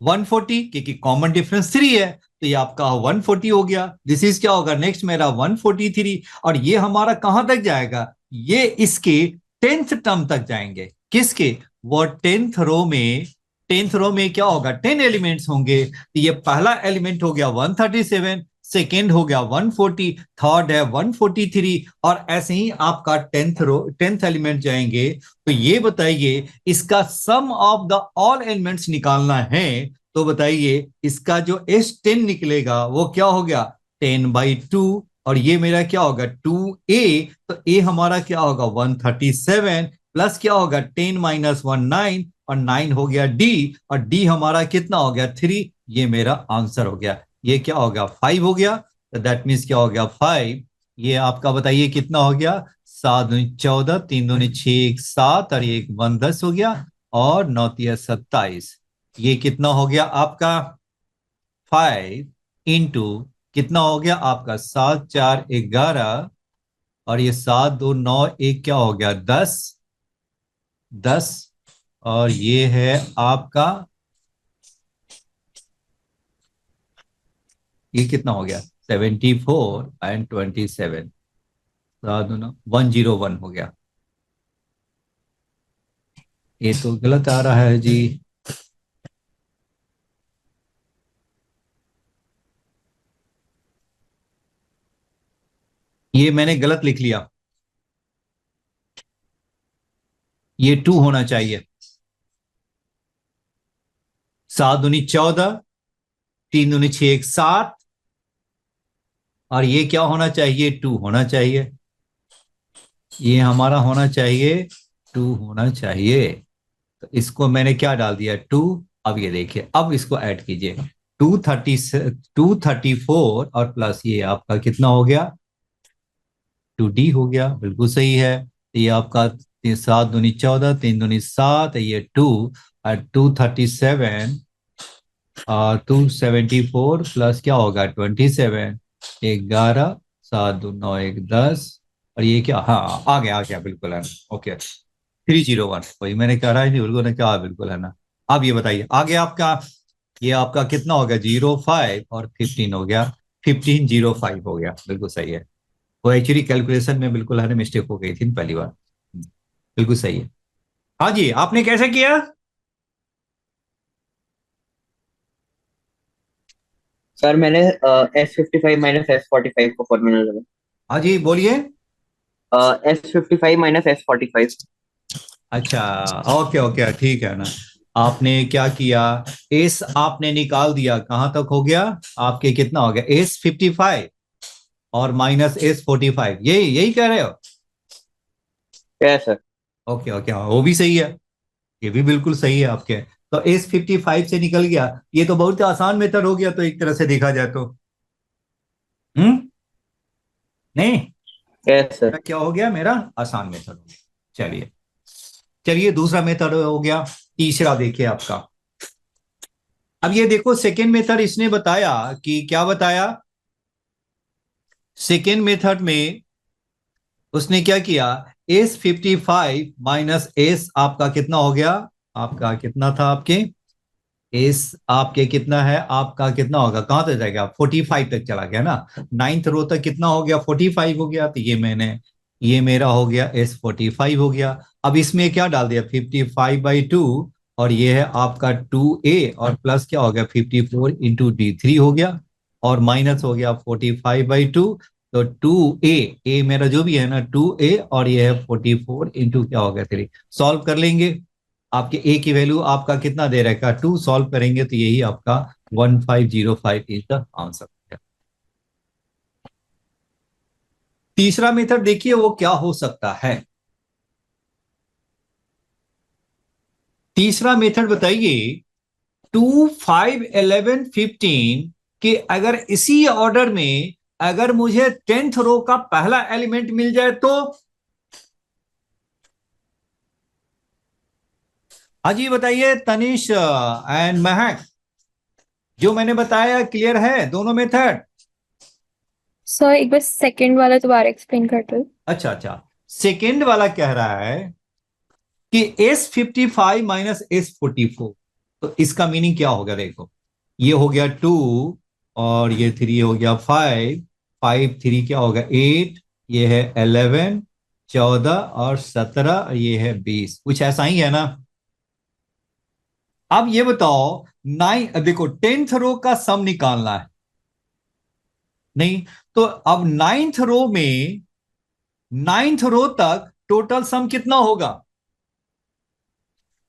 140, क्योंकि कॉमन डिफरेंस 3 है, तो ये आपका 140 हो गया। दिस इज क्या होगा नेक्स्ट मेरा 143, और ये हमारा कहां तक जाएगा, ये इसके 10th टर्म तक जाएंगे। किसके? वो 10th रो में क्या होगा, 10 एलिमेंट्स होंगे, तो ये पहला एलिमेंट हो गया 137, सेकेंड हो गया 140, थर्ड है 143, और ऐसे ही आपका 10th एलिमेंट जाएंगे। तो ये बताइए इसका सम ऑफ द ऑल एलिमेंट्स निकालना है, तो बताइए इसका जो S10 निकलेगा वो क्या हो गया, 10/2, और ये मेरा क्या होगा 2a, तो a हमारा क्या होगा 137, प्लस क्या होगा 10 माइनस 1 9, और 9 हो गया d, और d हमारा कितना हो गया 3। ये मेरा आंसर हो गया। ये क्या हो गया 5 हो गया, तो दैट मीन्स क्या हो गया 5। ये आपका बताइए कितना हो गया, 7×2 = 14, 3×2 = 6, 7, और 1 10 हो गया, और 9 × 27। ये कितना हो गया आपका 5 कितना हो गया आपका 7 4 11, और ये 7 2 9 1 क्या हो गया 10, 10, और ये है आपका, ये कितना हो गया 74 एंड 27, 7 2 9 101 हो गया। ये तो गलत आ रहा है जी। ये मैंने गलत लिख लिया, ये 2 होना चाहिए। 7 दूनी 14, 3 दूनी 6 7, और ये क्या होना चाहिए 2 होना चाहिए। ये हमारा होना चाहिए 2 होना चाहिए। तो इसको मैंने क्या डाल दिया 2। अब ये देखिए, अब इसको ऐड कीजिए 234, और प्लस ये आपका कितना हो गया 2d हो गया, बिल्कुल सही है। ये आपका 7 दूनी 14, 3 दूनी 7, ये 2, और 237, और 274 प्लस क्या होगा 27, 11, 7 2 9 1 10, और ये क्या, हाँ आ गया बिल्कुल है ना, ओके 301। वही मैंने कह रहा है नहीं, उनको ने कहा बिल्कुल है ना। अब ये बताइए आगे आपका, ये आपका कितना हो गया 05 और 15 हो गया, 1505 हो गया, बिल्कुल सही है। वो एक्चुअली कैलकुलेशन में बिल्कुल है ना मिस्टेक हो गई थी पहली बार। बिल्कुल सही है। हाँ जी, आपने कैसे किया? सर मैंने S55 - S45 को फॉर्मूला लगा। हाँ जी बोलिए। S55 - S45। अच्छा, ओके ओके ठीक है ना। आपने क्या किया, एस आपने निकाल दिया, कहां तक हो गया आपके, कितना हो गया S55 और माइनस S45, यही यही कह रहे हो? क्या है सर? ओके ओके, हाँ वो भी सही है, ये भी बिल्कुल सही है आपके। तो S55 से निकल गया, ये तो बहुत आसान मेथड हो गया, तो एक तरह से देखा जाए तो। नहीं, क्या है सर? क्या हो गया मेरा आसान मेथड हो गया। चलिए चलिए, दूसरा मेथड हो गया। तीसरा देखिए आपका, अब ये देखो सेकेंड मेथड इसने बताया कि क्या बताया, सेकेंड मेथड में उसने क्या किया, S55 माइनस एस आपका कितना हो गया, आपका कितना था आपके, एस आपके कितना है, आपका कितना होगा, कहां तक जाएगा 45 तक चला गया ना, 9th रो तक कितना हो गया 45 हो गया, तो ये मेरा हो गया S45 हो गया। अब इसमें क्या डाल दिया 55/2, और ये है आपका 2a, और प्लस क्या हो गया 54 × D3 हो गया, और माइनस हो गया 45/2, तो 2a मेरा जो भी है ना 2a, और ये है 44 इंटू क्या हो गया 3। सॉल्व कर लेंगे, आपके ए की वैल्यू आपका कितना दे रखा है 2, सॉल्व करेंगे तो यही आपका 1505 इज द आंसर। तीसरा मेथड देखिए वो क्या हो सकता है। तीसरा मेथड बताइए, 2, 5, 11, 15 कि अगर इसी ऑर्डर में अगर मुझे 10th रो का पहला एलिमेंट मिल जाए तो हाजी बताइए तनिष एंड महक, जो मैंने बताया क्लियर है दोनों मेथड? सर एक बार सेकंड वाला दोबारा एक्सप्लेन कर दो। अच्छा अच्छा, सेकेंड वाला कह रहा है कि S55 माइनस S44, तो इसका मीनिंग क्या होगा? देखो, ये हो गया 2 और ये 3 हो गया 5, 5 3 क्या होगा 8, ये है 11, 14 और 17, ये है 20, कुछ ऐसा ही है ना? अब ये बताओ, 9 देखो 10th रो का सम निकालना है नहीं, तो अब 9th रो में 9th रो तक टोटल सम कितना होगा?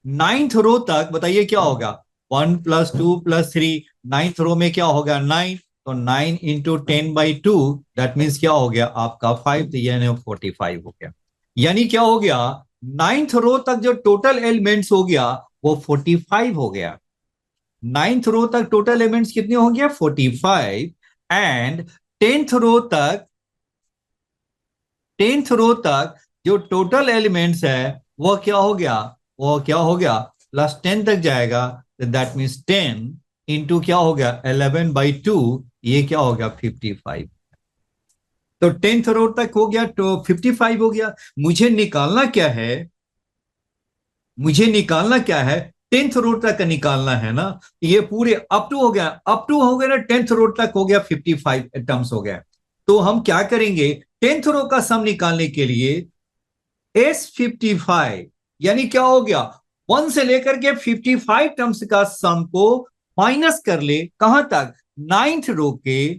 9th रो तक बताइए क्या होगा? 1 + 2 + 3, 9th रो में क्या होगा 9, तो 9 इंटू 10/2 दैट मीन्स क्या हो गया आपका 5, तो यानी 45 हो गया। यानी क्या हो गया, 9th रो तक जो टोटल एलिमेंट्स हो गया वो 45 हो गया। 9th रो तक टोटल एलिमेंट्स कितने हो गया 45, एंड 10th रो तक 10th रो तक जो टोटल एलिमेंट्स है वो क्या हो गया, वो क्या हो गया +10 तक जाएगा, दैट मीन्स 10 इंटू क्या हो गया 11/2, ये क्या हो गया 55। तो 10th रो तक हो गया तो 55 हो गया। मुझे निकालना क्या है, मुझे निकालना क्या है 10th रो तक का निकालना है ना। ये पूरे अप टू हो गया, अप टू हो गया ना 10th रो तक हो गया 55 टर्म्स हो गया। तो हम क्या करेंगे 10th रो का सम निकालने के लिए S55 यानी क्या हो गया 1 से लेकर के 55 टर्म्स का सम को माइनस कर ले कहां तक 9th रो के,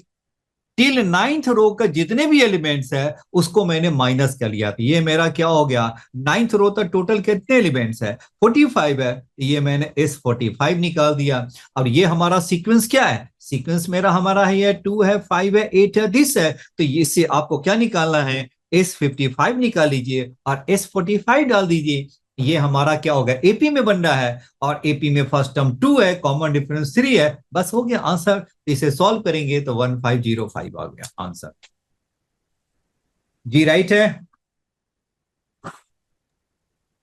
टिल 9th रो का जितने भी एलिमेंट्स है उसको मैंने माइनस कर लिया। तो ये मेरा क्या हो गया 9th रो तक टोटल कितने एलिमेंट्स है 45 है, ये मैंने S45 निकाल दिया। और ये हमारा सीक्वेंस क्या है, सीक्वेंस मेरा हमारा है 2 है 5 है 8 है दिस है, तो इससे आपको क्या निकालना है S55 निकाल लीजिए और S45 डाल दीजिए। ये हमारा क्या होगा एपी में बन रहा है, और एपी में फर्स्ट टर्म 2 है, कॉमन डिफरेंस 3 है, बस हो गया आंसर। इसे सॉल्व करेंगे तो 1505 आ गया आंसर। जी राइट है।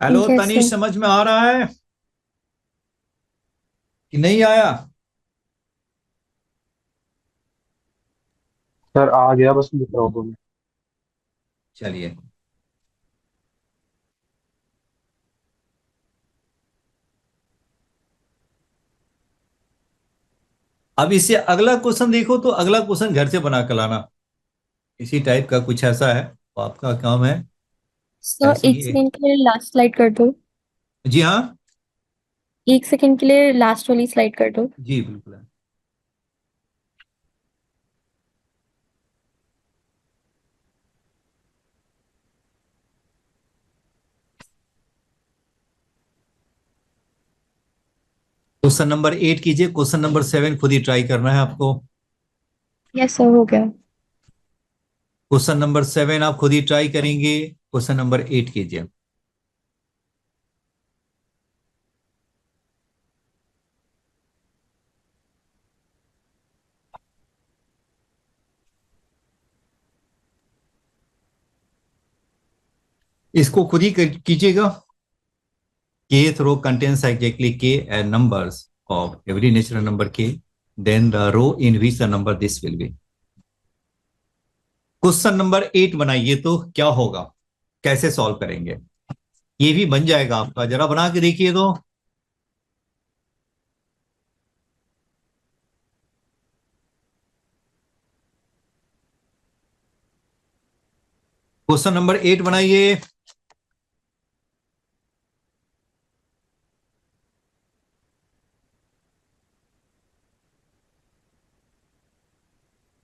Hello yes Tanish, sir. समझ में आ रहा है कि नहीं आया? सर आ गया, बस लिख रहा हूँ। चलिए, अब इससे अगला क्वेश्चन देखो, तो अगला क्वेश्चन घर से बना कर लाना, इसी टाइप का कुछ ऐसा है, तो आपका काम है सर ऐसे एक ही। सेकंड के लिए लास्ट स्लाइड कर दो। जी हाँ, एक सेकंड के लिए लास्ट वाली स्लाइड कर दो। जी बिल्कुल। क्वेश्चन नंबर 8 कीजिए, क्वेश्चन नंबर 7 खुद ही ट्राई करना है आपको। यस सर हो गया। क्वेश्चन नंबर 7 आप खुद ही ट्राई करेंगे, क्वेश्चन नंबर 8 कीजिए। इसको खुद ही कीजिएगा। Kth row contains exactly k and numbers of every natural number k, then the row in which the number this will be। Question number 8 बनाइए तो क्या होगा, कैसे सॉल्व करेंगे, ये भी बन जाएगा आपका, जरा बना के देखिए तो। क्वेश्चन नंबर 8 बनाइए।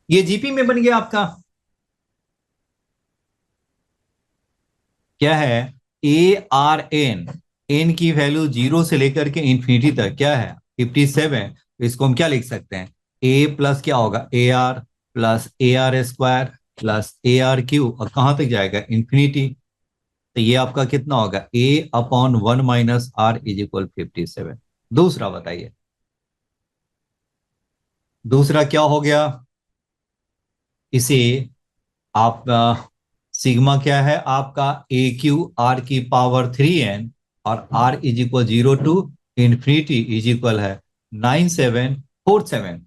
ये जीपी में बन गया आपका, क्या है ARN, एन की वैल्यू 0 से लेकर के इंफिनिटी तक क्या है 57। तो इसको हम क्या लिख सकते हैं ए प्लस क्या होगा AR plus AR² plus ARQ, और कहां तक जाएगा इंफिनिटी। तो ये आपका कितना होगा A/1 - R = 57। दूसरा बताइए, दूसरा क्या हो गया, इसे आप सिग्मा क्या है आपका ए क्यू आर की पावर 3n, और R is equal 0 to is equal है 9747।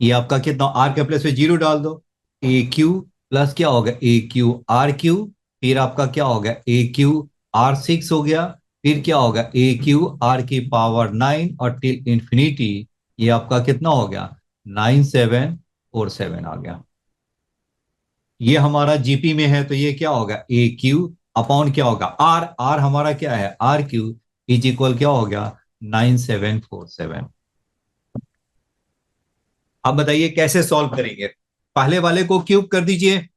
ये आपका कितना, आर के प्लेस पे जीरो डाल दो, ए क्यू प्लस क्या होगा ए क्यू आर क्यू, फिर आपका क्या होगा ए क्यू आर 6 हो गया, फिर क्या होगा ए क्यू आर की पावर 9 और टिल इंफिनिटी, ये आपका कितना हो गया 9747 आ गया। ये हमारा जीपी में है तो ये क्या होगा ए क्यू अपॉन क्या होगा आर, आर हमारा क्या है आर क्यू इज इक्वल क्या हो गया 9747। अब बताइए कैसे सॉल्व करेंगे, पहले वाले को क्यूब कर दीजिए।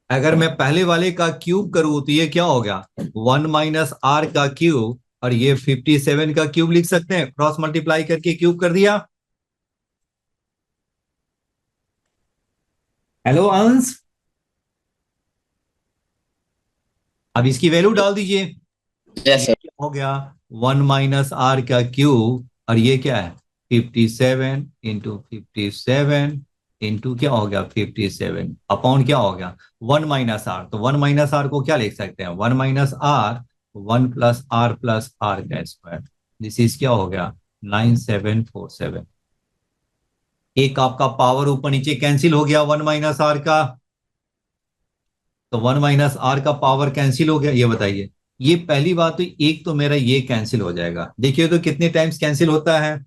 अगर मैं पहले वाले का क्यूब करूं तो ये क्या हो गया 1 - r का क्यूब, और ये 57 का क्यूब लिख सकते हैं, क्रॉस मल्टीप्लाई करके क्यूब कर दिया। हेलो अंश, अब इसकी वैल्यू डाल दीजिए। Yes sir. क्या हो गया 1 - r का क्यूब, और ये क्या है 57 इंटू 57 इंटू क्या हो गया 57 अपॉन क्या हो गया 1 - r, तो 1 - r को क्या लिख सकते हैं 1 - r 1 + r + r का स्क्वायर, दिस इज क्या हो गया 9747। एक आपका पावर ऊपर नीचे कैंसिल हो गया 1 - r का, तो 1 - r का पावर कैंसिल हो गया, ये बताइए। ये पहली बात तो एक तो मेरा ये कैंसिल हो जाएगा, देखिए तो कितने टाइम्स कैंसिल होता है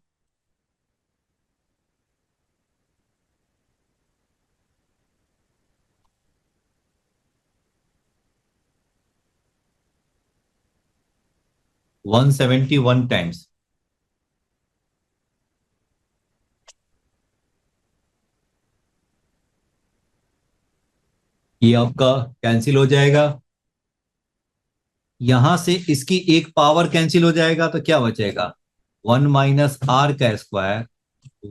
171 टाइम्स। ये आपका कैंसिल हो जाएगा, यहां से इसकी एक पावर कैंसिल हो जाएगा तो क्या बचेगा 1 - r का स्क्वायर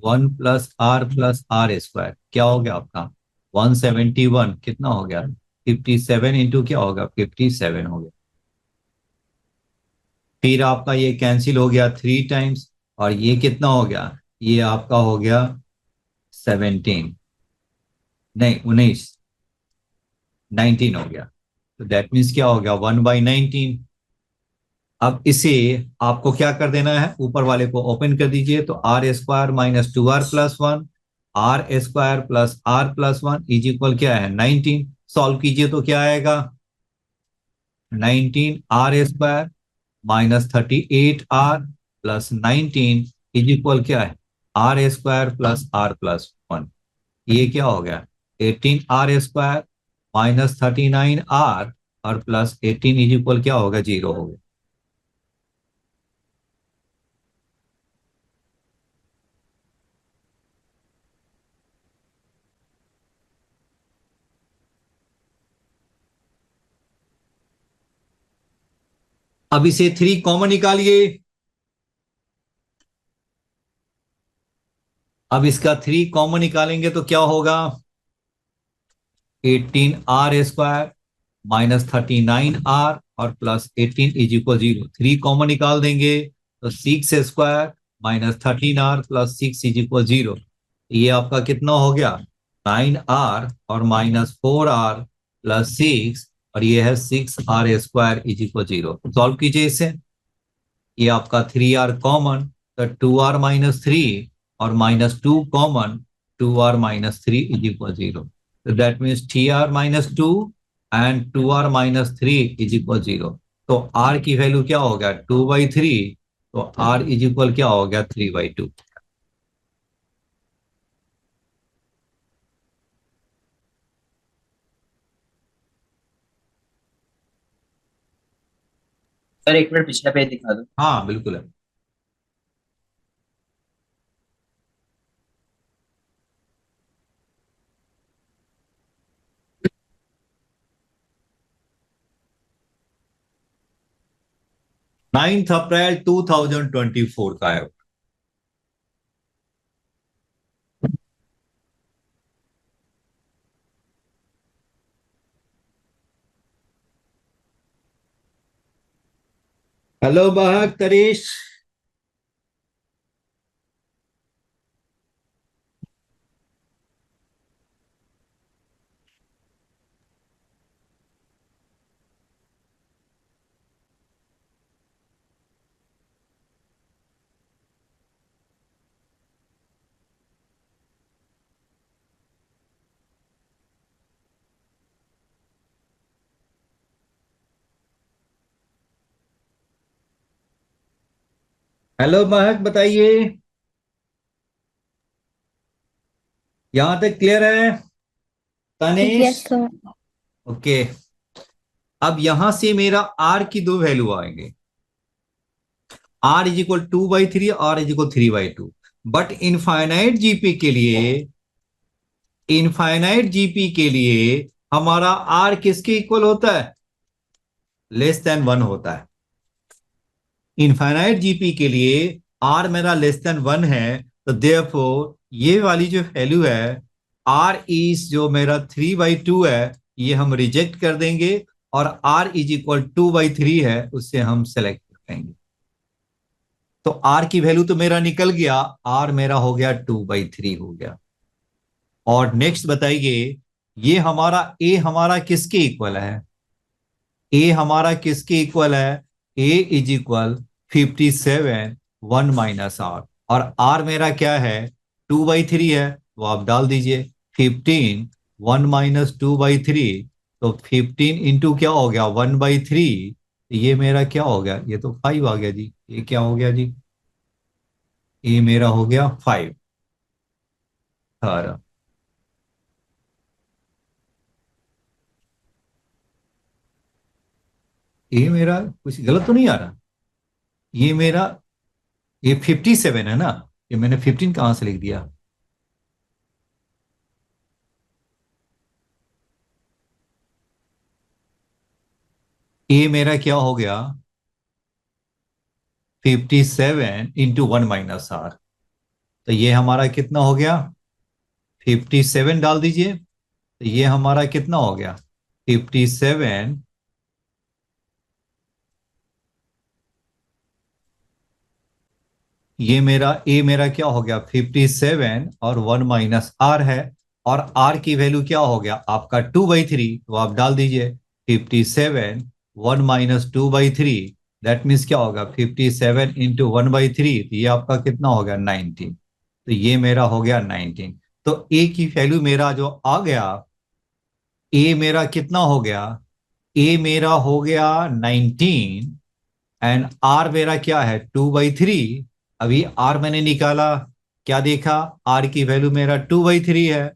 1 + r + r स्क्वायर, क्या हो गया आपका 171, कितना हो गया 57 इंटू क्या होगा 57 हो गया। फिर आपका ये कैंसिल हो गया 3 टाइम्स, और ये कितना हो गया ये आपका हो गया 17, नहीं 19, 19 हो गया, तो दैट मीन्स क्या हो गया 1/19। अब इसे आपको क्या कर देना है, ऊपर वाले को ओपन कर दीजिए, तो r² - 2r+1 r² + r+1 is equal क्या है 19, सॉल्व कीजिए तो क्या आएगा 19 r² -38r + 19 इज इक्वल क्या है r² + r+1, ये क्या हो गया 18r² -39r और +18 इज इक्वल क्या होगा 0 हो गया। अब इसे 3 कॉमन निकालिए, अब इसका 3 कॉमन निकालेंगे तो क्या होगा 18r² -39r और +18 इज इक्वल 0, 3 कॉमन निकाल देंगे तो 6² -13r +6 इज इक्वल 0, ये आपका कितना हो गया 9r और -4r +6, और ये है 6r² इज इक्वल 0। सॉल्व कीजिए इसे, ये आपका 3r कॉमन, तो 2r - 3 और -2 कॉमन, 2r - 3 इज इक्वल 0, तो that means 3r - 2 and 2r - 3 is equal 0। तो r की वैल्यू क्या हो गया 2/3, तो r इज इक्वल क्या हो गया 3/2। सर एक मिनट पिछला पेज दिखा दो। हाँ बिल्कुल है। April 9, 2024 का है। हेलो बहक तरीश, हेलो महक, बताइए। यहां तक क्लियर है? तनेश? Yes sir. ओके। अब यहां से मेरा आर की दो वैल्यू आएंगे, R is equal 2/3, R is equal 3/2। But infinite GP के लिए, इनफाइनाइट जीपी के लिए हमारा आर किसके इक्वल होता है? लेस देन 1 होता है। इनफाइनाइट जीपी के लिए आर मेरा लेस देन 1 है, तो देयरफॉर ये वाली जो वैल्यू है आर इज जो मेरा 3/2 है, ये हम रिजेक्ट कर देंगे, और आर इज इक्वल 2/3 है, उससे हम सेलेक्ट करेंगे। तो आर की वैल्यू तो मेरा निकल गया, आर मेरा हो गया 2/3 हो गया। और नेक्स्ट बताइए, ये हमारा ए हमारा किसके इक्वल है? ए हमारा किसके इक्वल है? ए इज इक्वल 57 1 माइनस आर, और आर मेरा क्या है? 2/3 है, वो आप डाल दीजिए। 15 1 माइनस 2/3, तो 15 इंटू क्या हो गया? 1/3। ये मेरा क्या हो गया? ये तो 5 आ गया जी। ये क्या हो गया जी? ये मेरा हो गया 5। ये मेरा कुछ गलत तो नहीं आ रहा? ये मेरा, ये 57 है ना? ये मैंने 15 कहां से लिख दिया? ये मेरा क्या हो गया? 57 इंटू 1 माइनस आर, तो ये हमारा कितना हो गया? 57 डाल दीजिए, तो ये हमारा कितना हो गया? 57, ये मेरा ए मेरा क्या हो गया? 57 और 1 माइनस आर है, और आर की वैल्यू क्या हो गया आपका? 2/3, तो आप डाल दीजिए 57 1 माइनस 2/3, दैट मीन्स क्या होगा? 57 इंटू 1/3, तो ये आपका कितना हो गया? 19। तो ये मेरा हो गया 19। तो ए की वैल्यू मेरा जो आ गया, ए मेरा कितना हो गया? ए मेरा हो गया 19, एंड आर मेरा क्या है? 2/3। अभी आर मैंने निकाला, क्या देखा? आर की वैल्यू मेरा 2/3 है,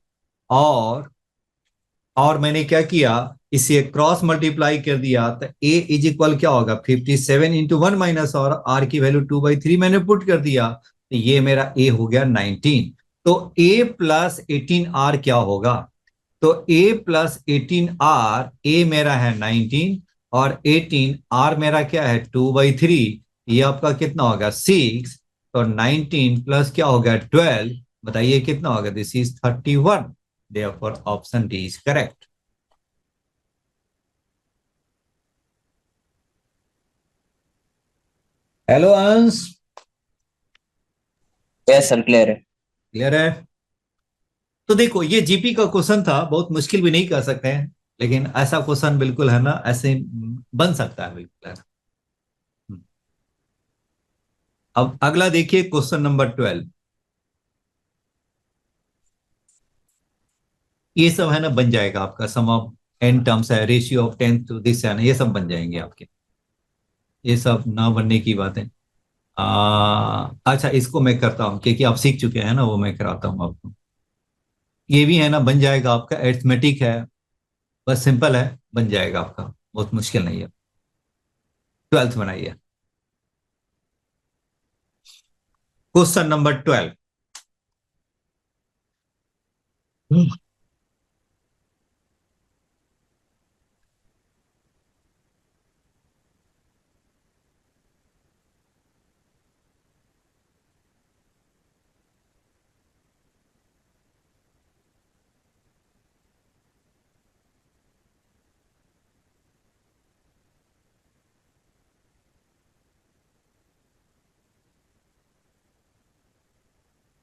और मैंने क्या किया? इसे क्रॉस मल्टीप्लाई कर दिया, तो ए इज इक्वल क्या होगा? 57 इंटू 1 माइनस, और आर की वैल्यू 2/3 मैंने पुट कर दिया, तो ये मेरा ए हो गया 19। तो ए प्लस 18 आर क्या होगा? तो a प्लस 18 आर, ए मेरा है 19, और 18 आर मेरा क्या है? 2/3। ये आपका कितना होगा? 6। तो 19 प्लस क्या होगा? 12, बताइए कितना होगा? This is 31। Therefore option D is correct. Hello अंश, यस सर, क्लियर है। क्लियर है? तो देखो, ये जीपी का क्वेश्चन था, बहुत मुश्किल भी नहीं कर सकते हैं, लेकिन ऐसा क्वेश्चन बिल्कुल है ना, ऐसे बन सकता है बिल्कुल, है ना? अब अगला देखिए, क्वेश्चन नंबर 12। ये सब है ना बन जाएगा आपका, सम ऑफ एन टर्म्स है, रेशियो ऑफ 10 टू दिस है ना, ये सब बन जाएंगे आपके। ये सब ना बनने की बात है। अच्छा, इसको मैं करता हूँ क्योंकि आप सीख चुके हैं ना, वो मैं कराता हूँ आपको। ये भी है ना बन जाएगा आपका, एरिथमेटिक है, बस सिंपल है, बन जाएगा आपका, बहुत मुश्किल नहीं है। 12th बनाइए, क्वेश्चन नंबर 12।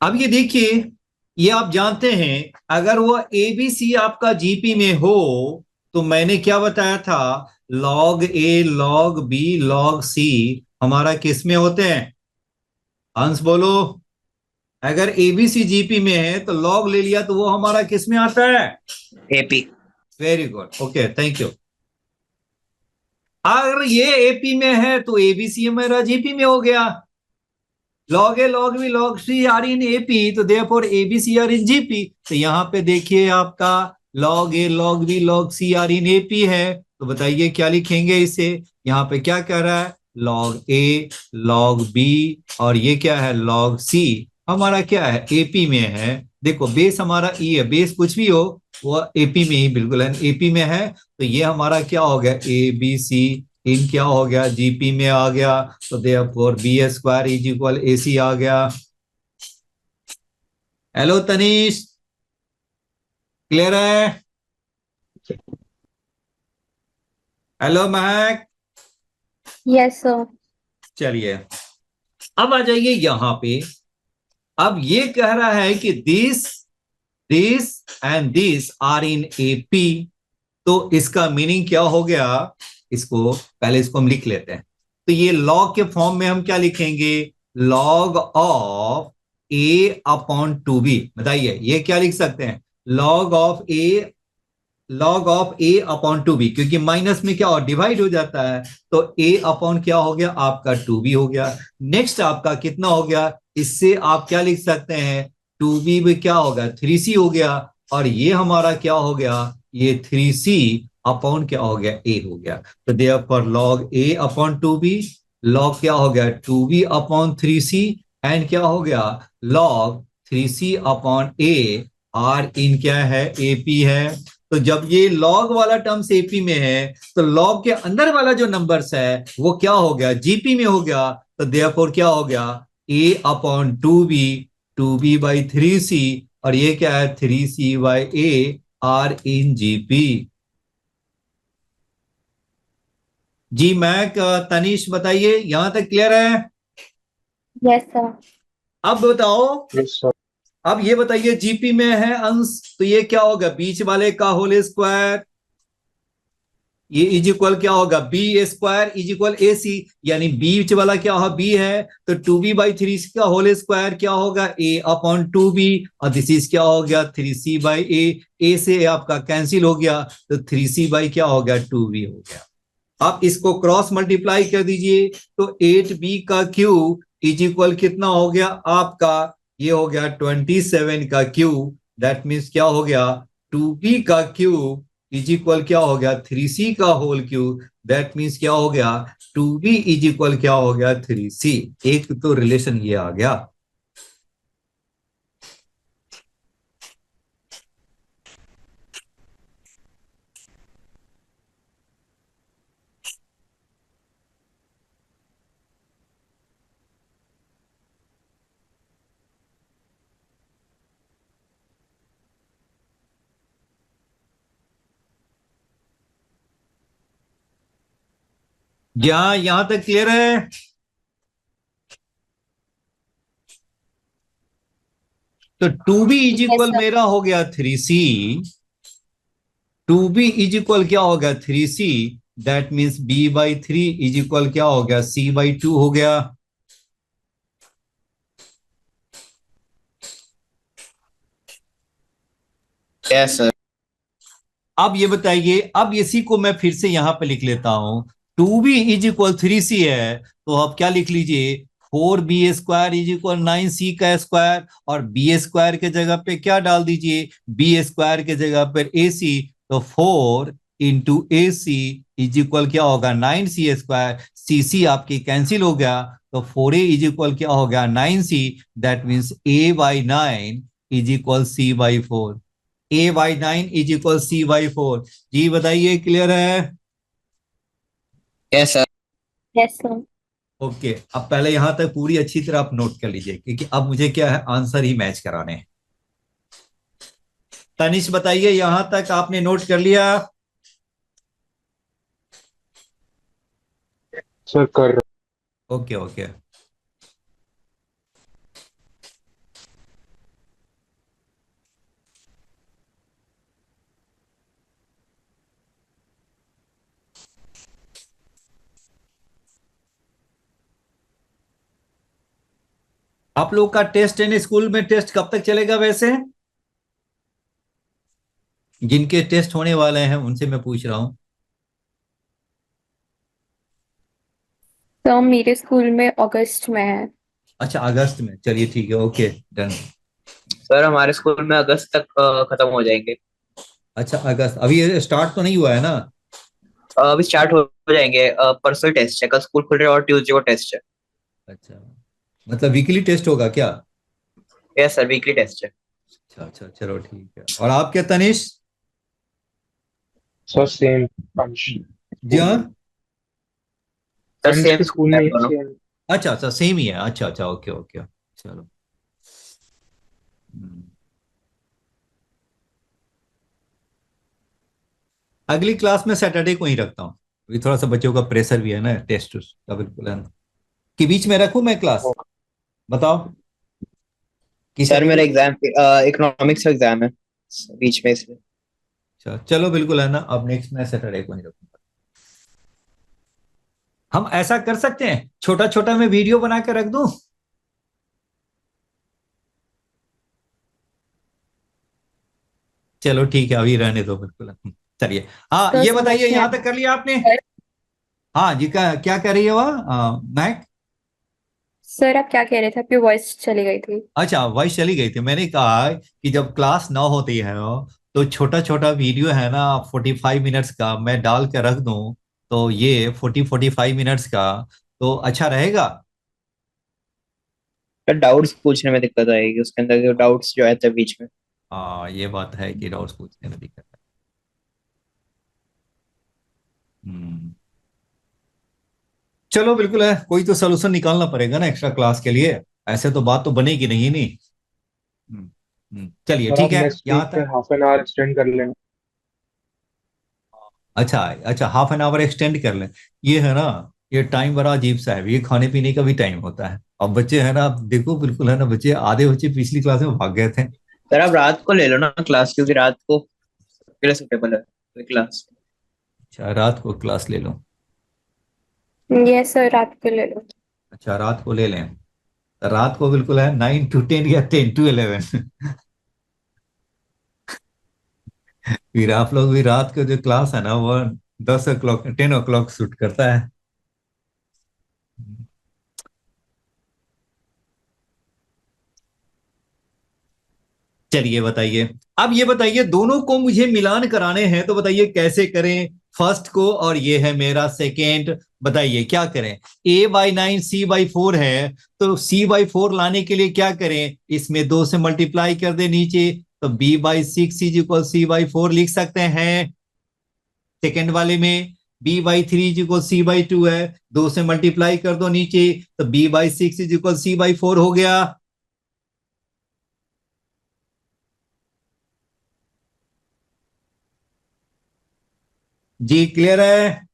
अब ये देखिए, ये आप जानते हैं, अगर वो एबीसी आपका जीपी में हो, तो मैंने क्या बताया था? लॉग ए, लॉग बी, लॉग सी हमारा किस में होते हैं? अंश बोलो। अगर एबीसी जीपी में है तो लॉग ले लिया, तो वो हमारा किस में आता है? AP. Very good, okay, thank you. अगर ये एपी में है तो एबीसी मेरा जीपी में हो गया। log A log B log C are in AP, तो therefore ABC are in GP। तो यहाँ पे देखिए आपका log A log B log C are in AP है, तो बताइए क्या लिखेंगे इसे। यहाँ पे क्या कह रहा है, log A log B और ये क्या है log C हमारा क्या है AP में है। देखो बेस हमारा E है, बेस कुछ भी हो वो AP में ही बिल्कुल है, AP में है। तो ये हमारा क्या हो गया ABC इन क्या हो गया जीपी में आ गया, तो therefore B square is equal A C आ गया। हेलो तनीश, क्लियर है? Hello Mahak, yes sir. चलिए अब आ जाइए यहाँ पे। अब ये कह रहा है कि this this and this are in AP, तो इसका मीनिंग क्या हो गया, इसको पहले इसको हम लिख लेते हैं। तो ये लॉग के फॉर्म में हम क्या लिखेंगे, log of A upon two B. बताइए ये क्या लिख सकते हैं, log of A upon two B, क्योंकि माइनस में क्या हो डिवाइड हो जाता है, तो ए अपॉन क्या हो गया आपका टू बी हो गया। नेक्स्ट आपका कितना हो गया, इससे आप क्या लिख सकते हैं, टू बी में क्या होगा थ्री सी हो गया, और ये हमारा क्या हो गया, ये थ्री सी अपॉन क्या हो गया ए हो गया। तो therefore log A upon two B, log क्या हो गया two B upon three C, and क्या हो गया log three C upon A are in क्या है एपी है। तो जब ये लॉग वाला टर्म्स एपी में है, तो लॉग के अंदर वाला जो नंबर्स है वो क्या हो गया जीपी में हो गया। तो देयरफॉर क्या हो गया A upon two B by three C, और ये क्या है three C by A are in GP. जी मैक तनीश बताइए यहां तक क्लियर है? Yes sir. अब बताओ, यस सर। अब ये बताइए जीपी में है अंश, तो ये क्या होगा बीच वाले का होल स्क्वायर, ये इज इक्वल क्या होगा B square is equal A C, यानी बीच वाला क्या होगा बी है, तो two B by three C का होल स्क्वायर क्या होगा ए अपॉन टू बी, और दिस इज क्या हो गया थ्री सी बाई ए से आपका कैंसिल हो गया, तो थ्री सी बाई क्या हो गया टू बी हो गया। आप इसको क्रॉस मल्टीप्लाई कर दीजिए, तो एट बी का क्यूब इज इक्वल कितना हो गया आपका, ये हो गया 27 का क्यूब, दैट मीन्स क्या हो गया टू बी का क्यूब इज इक्वल क्या हो गया थ्री सी का होल क्यूब, दैट मीन्स क्या हो गया टू बी इज इक्वल क्या हो गया थ्री सी। एक तो रिलेशन ये आ गया। यहां तक क्लियर है? तो two B is yes equal sir. मेरा हो गया three C, two B is equal क्या हो गया three C, that means B by three is equal क्या हो गया सी बाई टू हो गया। Yes sir. अब ये बताइए, अब इसी को मैं फिर से यहां पे लिख लेता हूं, two B is equal three C है, तो आप क्या लिख लीजिए four B square is equal nine C का स्क्वायर, और बी स्क्वायर के जगह पे क्या डाल दीजिए बी स्क्वायर के जगह पर ए सी, तो four into A C is equal क्या होगा नाइन सी स्क्वायर, सी सी आपकी कैंसिल हो गया, तो फोर ए इज इक्वल क्या हो गया nine C, that means A by nine is equal C by four, A by nine is equal C by four. जी बताइए क्लियर है? Yes sir. Yes sir. Okay, अब पहले यहां तक पूरी अच्छी तरह आप नोट कर लीजिए, क्योंकि अब मुझे क्या है आंसर ही मैच कराने हैं। तनिष बताइए यहां तक आपने नोट कर लिया? सर कर ओके ओके। आप लोग का टेस्ट एंड स्कूल में टेस्ट कब तक चलेगा वैसे? जिनके टेस्ट होने वाले हैं उनसे मैं पूछ रहा हूं। तो मेरे स्कूल में अगस्त में है। अच्छा अगस्त में, चलिए ठीक है, ओके डन। सर हमारे स्कूल में अगस्त तक खत्म हो जाएंगे। अच्छा अगस्त, अभी ये स्टार्ट तो नहीं हुआ है ना? अभी स्टार्ट हो जाएंगे। परसों टेस्ट है, कल स्कूल खुल रहे हैं और ट्यूसडे को टेस्ट है। अच्छा, मतलब वीकली टेस्ट होगा क्या? यस सर, वीकली टेस्ट है। अच्छा अच्छा, चलो ठीक है। और आप क्या तनिष? सर सेम अंश। जी स्कूल हाँ। में सर अंश सेम के स्कूल है में ही दोनों। सेम। अच्छा अच्छा, सेम ही है, अच्छा अच्छा, ओके ओके, चलो। हम्म। अगली क्लास में सैटरडे को ही रखता हूँ, अभी थोड़ा सा बच्चों का प्रेशर भी है ना, टेस्ट का बिल्कुल है ना। कि बीच में रखूं मैं क्लास, बताओ कि सर मेरा सैटरडे? एग्जाम इकोनॉमिक्स का एग्जाम है बीच में, इसलिए। अच्छा चलो बिल्कुल है ना, अब नेक्स्ट मैं सैटरडे को नहीं रखूंगा। हम ऐसा कर सकते हैं, छोटा छोटा मैं वीडियो बना के रख दूं? चलो ठीक है, अभी रहने दो बिल्कुल। चलिए, हाँ तो ये समझ बताइए, नहीं यहां तक कर लिया आपने? आया हाँ जी, क्या कह रही है वह मैक? सर, आप क्या कह रहे थे? आपकी वॉइस चली गई थी। अच्छा, वॉइस चली गई थी। मैंने कहा कि जब क्लास ना होती है तो छोटा छोटा वीडियो है ना, 45 मिनट्स का मैं डाल के रख दूं, तो ये 45 मिनट्स का तो अच्छा रहेगा। सर डाउट्स पूछने में दिक्कत आएगी, उसके अंदर जो डाउट्स जो आते हैं बीच में। हाँ ये बात है कि डाउट्स पूछने में दिक्कत है। हम्म। चलो बिल्कुल है, कोई तो सोल्यूशन निकालना पड़ेगा ना एक्स्ट्रा क्लास के लिए, ऐसे तो बात तो बनेगी नहीं नहीं। चलिए सर ठीक आप है नेक्स्ट यहाँ वीक पे तक। हाफ एन आवर एक्सटेंड कर लेना। अच्छा अच्छा, हाफ एन आवर एक्सटेंड कर लें? ये है ना, ये टाइम बड़ा अजीब सा है, ये खाने पीने का भी टाइम होता है। अब बच्चे है ना, आप देखो बिल्कुल है ना, बच्चे आधे बच्चे पिछली क्लास में भाग गए थे। सर आप रात को ले लो ना क्लास, क्योंकि रात को सबके लिए सुटेबल है क्लास। अच्छा रात को क्लास ले लो। यस सर, आप को ले लो। अच्छा रात को ले लें, रात को बिल्कुल है 9 to 10 या 10 to 11। फिर आप लोग भी रात को जो क्लास है ना वो 10 o'clock 10 o'clock शूट करता है। चलिए बताइए, अब ये बताइए दोनों को मुझे मिलान कराने हैं, तो बताइए कैसे करें? फर्स्ट को, और ये है मेरा सेकेंड, बताइए क्या करें? a/9 c/4 है, तो c/4 लाने के लिए क्या करें? इसमें 2 से मल्टीप्लाई कर दे नीचे, तो b/6 इज इक्वल c/4 लिख सकते हैं। सेकेंड वाले में b/3 इज इक्वल c/2 है, 2 से मल्टीप्लाई कर दो नीचे, तो b/6 इज इक्वल c/4 हो गया। जी क्लियर है?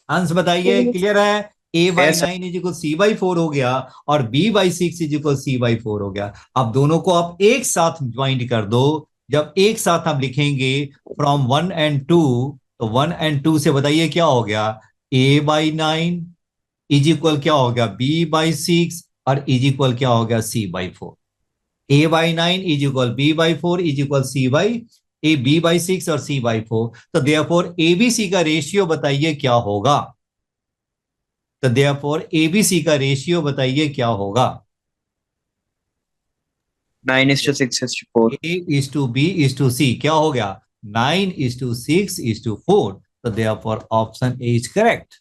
आंसर बताइए, क्लियर है? a by yes sir. Nine is equal c/4 हो गया, और b/6 इज इक्वल c/4 हो गया। अब दोनों को आप एक साथ ज्वाइंट कर दो। जब एक साथ हम लिखेंगे फ्रॉम 1 and 2, तो 1 and 2 से बताइए क्या हो गया? a/9 इज इक्वल क्या हो गया? b/6, और इज इक्वल क्या हो गया? c/4। a/9 is equal b/4 is equal b/6 और c/4। तो देयरफॉर एबीसी का रेशियो बताइए क्या होगा? तो देयरफॉर एबीसी का रेशियो बताइए क्या होगा? 9:6:4। A is to B is to C, क्या हो गया? 9:6:4। तो therefore option A is correct.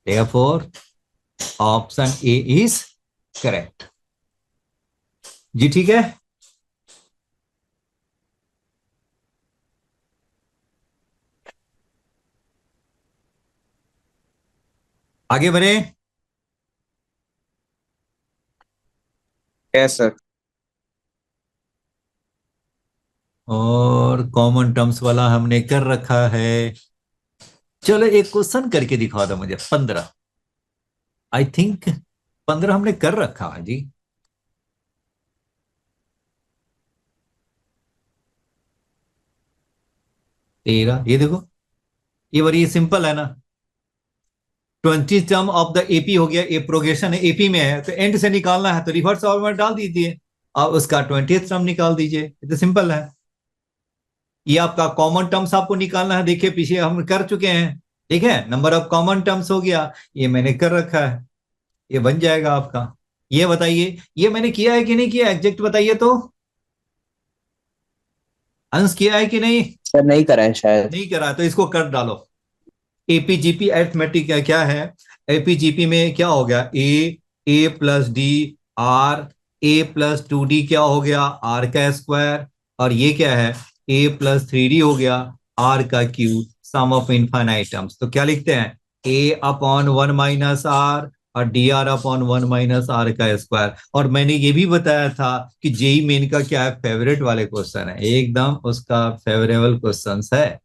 Therefore option A is correct. जी ठीक है। आगे बढ़े। Yes sir. और कॉमन टर्म्स वाला हमने कर रखा है। चलो एक क्वेश्चन करके दिखा दो मुझे, 15, आई थिंक 15 हमने कर रखा है जी। 13, ये देखो, ये बड़ी सिंपल है ना। 20 टर्म ऑफ द एपी हो गया, ये प्रोग्रेशन है, एपी में है तो एंड से निकालना है, तो रिवर्स ऑर्डर में डाल दीजिए और उसका 20th टर्म निकाल दीजिए, ये तो सिंपल है। ये आपका कॉमन टर्म्स आपको निकालना है, देखिए पीछे हम कर चुके हैं, ठीक है, नंबर ऑफ कॉमन टर्म्स हो गया, ये मैंने कर रखा है, ये बन जाएगा आपका। ये बताइए ये मैंने किया है कि नहीं किया, एग्जैक्ट बताइए तो, अंश किया है कि नहीं? सर नहीं करा है शायद। नहीं करा तो इसको कर डालो। एपीजीपी अरिथमेटिक का क्या है, एपीजीपी में क्या हो गया, ए प्लस डी आर, ए प्लस 2d क्या हो गया, आर का स्क्वायर, और ये क्या है, ए प्लस 3d हो गया, आर का cube, sum of infinite terms. तो क्या लिखते हैं, ए अपॉन 1 माइनस आर और D R upon 1 minus R का स्क्वायर। और मैंने ये भी बताया था कि जेई मेन का क्या है, फेवरेट वाले क्वेश्चन है, एकदम उसका फेवरेबल क्वेश्चन है।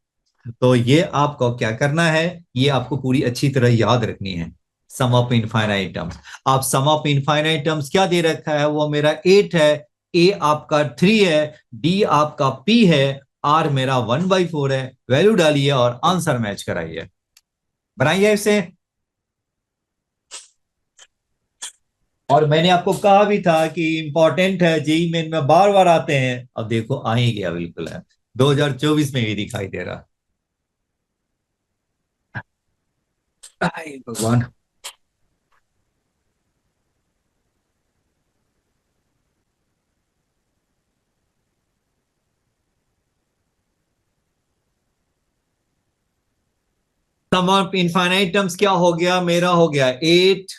तो ये आपको क्या करना है, ये आपको पूरी अच्छी तरह याद रखनी है, सम ऑफ इनफाइनाइट टर्म्स। आप सम ऑफ इनफाइनाइट टर्म्स क्या दे रखा है, वो मेरा 8 है, ए आपका 3 है, डी आपका पी है, आर मेरा 1/4 है। वैल्यू डालिए और आंसर मैच कराइए, बनाइए इसे। और मैंने आपको कहा भी था कि इंपॉर्टेंट है, जेई मेन में बार बार आते हैं, अब देखो आ ही गया, बिल्कुल है, 2024 में भी दिखाई दे रहा। हाय भगवान। सम ऑफ इनफाइनाइट टर्म्स क्या हो गया, मेरा हो गया 8,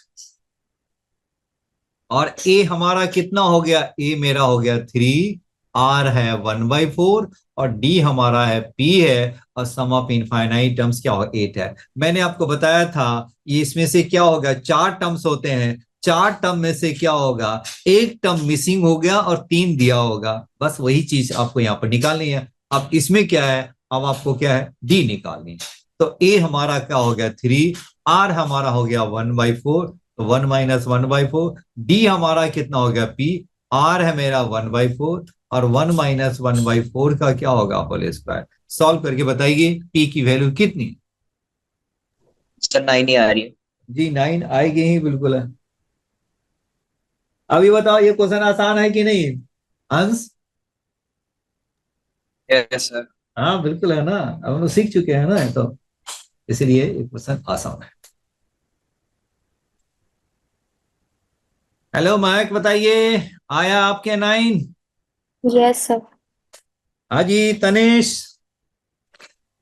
और ए हमारा कितना हो गया, ए मेरा हो गया 3, आर है 1/4, और डी हमारा है पी है, और सम ऑफ इनफाइनाइट टर्म्स क्या होगा, 8 है। मैंने आपको बताया था ये इसमें से क्या होगा, 4 टर्म्स होते हैं, 4 टर्म में से क्या होगा, एक टर्म मिसिंग हो गया और 3 दिया होगा, बस वही चीज आपको यहाँ पर निकालनी है। अब इसमें क्या है, अब आपको क्या है, डी निकालनी है। तो ए हमारा क्या हो गया 3, आर हमारा हो गया 1/4, 1 माइनस 1/4, डी हमारा कितना हो गया पी, आर है मेरा 1/4, और 1 माइनस 1/4 का क्या होगा होल स्क्वायर। सॉल्व करके बताइए पी की वैल्यू कितनी। सर 9 ही आ रही है। जी 9 आएगी ही, बिल्कुल है। अभी बताओ ये क्वेश्चन आसान है कि नहीं, अंश? Yes sir. हाँ बिल्कुल है ना, अब हम लोग सीख चुके हैं ना, तो इसलिए ये क्वेश्चन आसान है। हेलो माइक, बताइए आया आपके 9? Yes sir. हाँ जी तनिष,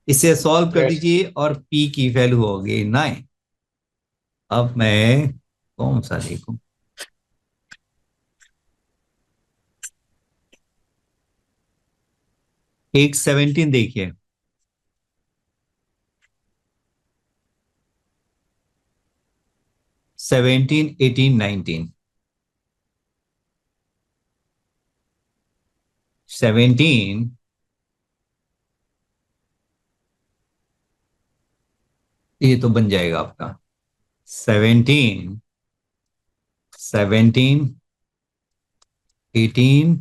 इसे सॉल्व कर Yes. दीजिए और p की वैल्यू होगी 9। अब मैं कौन सा देखूं, एक 17 देखिए, 17, 18, 19, 17, ये तो बन जाएगा आपका 17, 17, 18,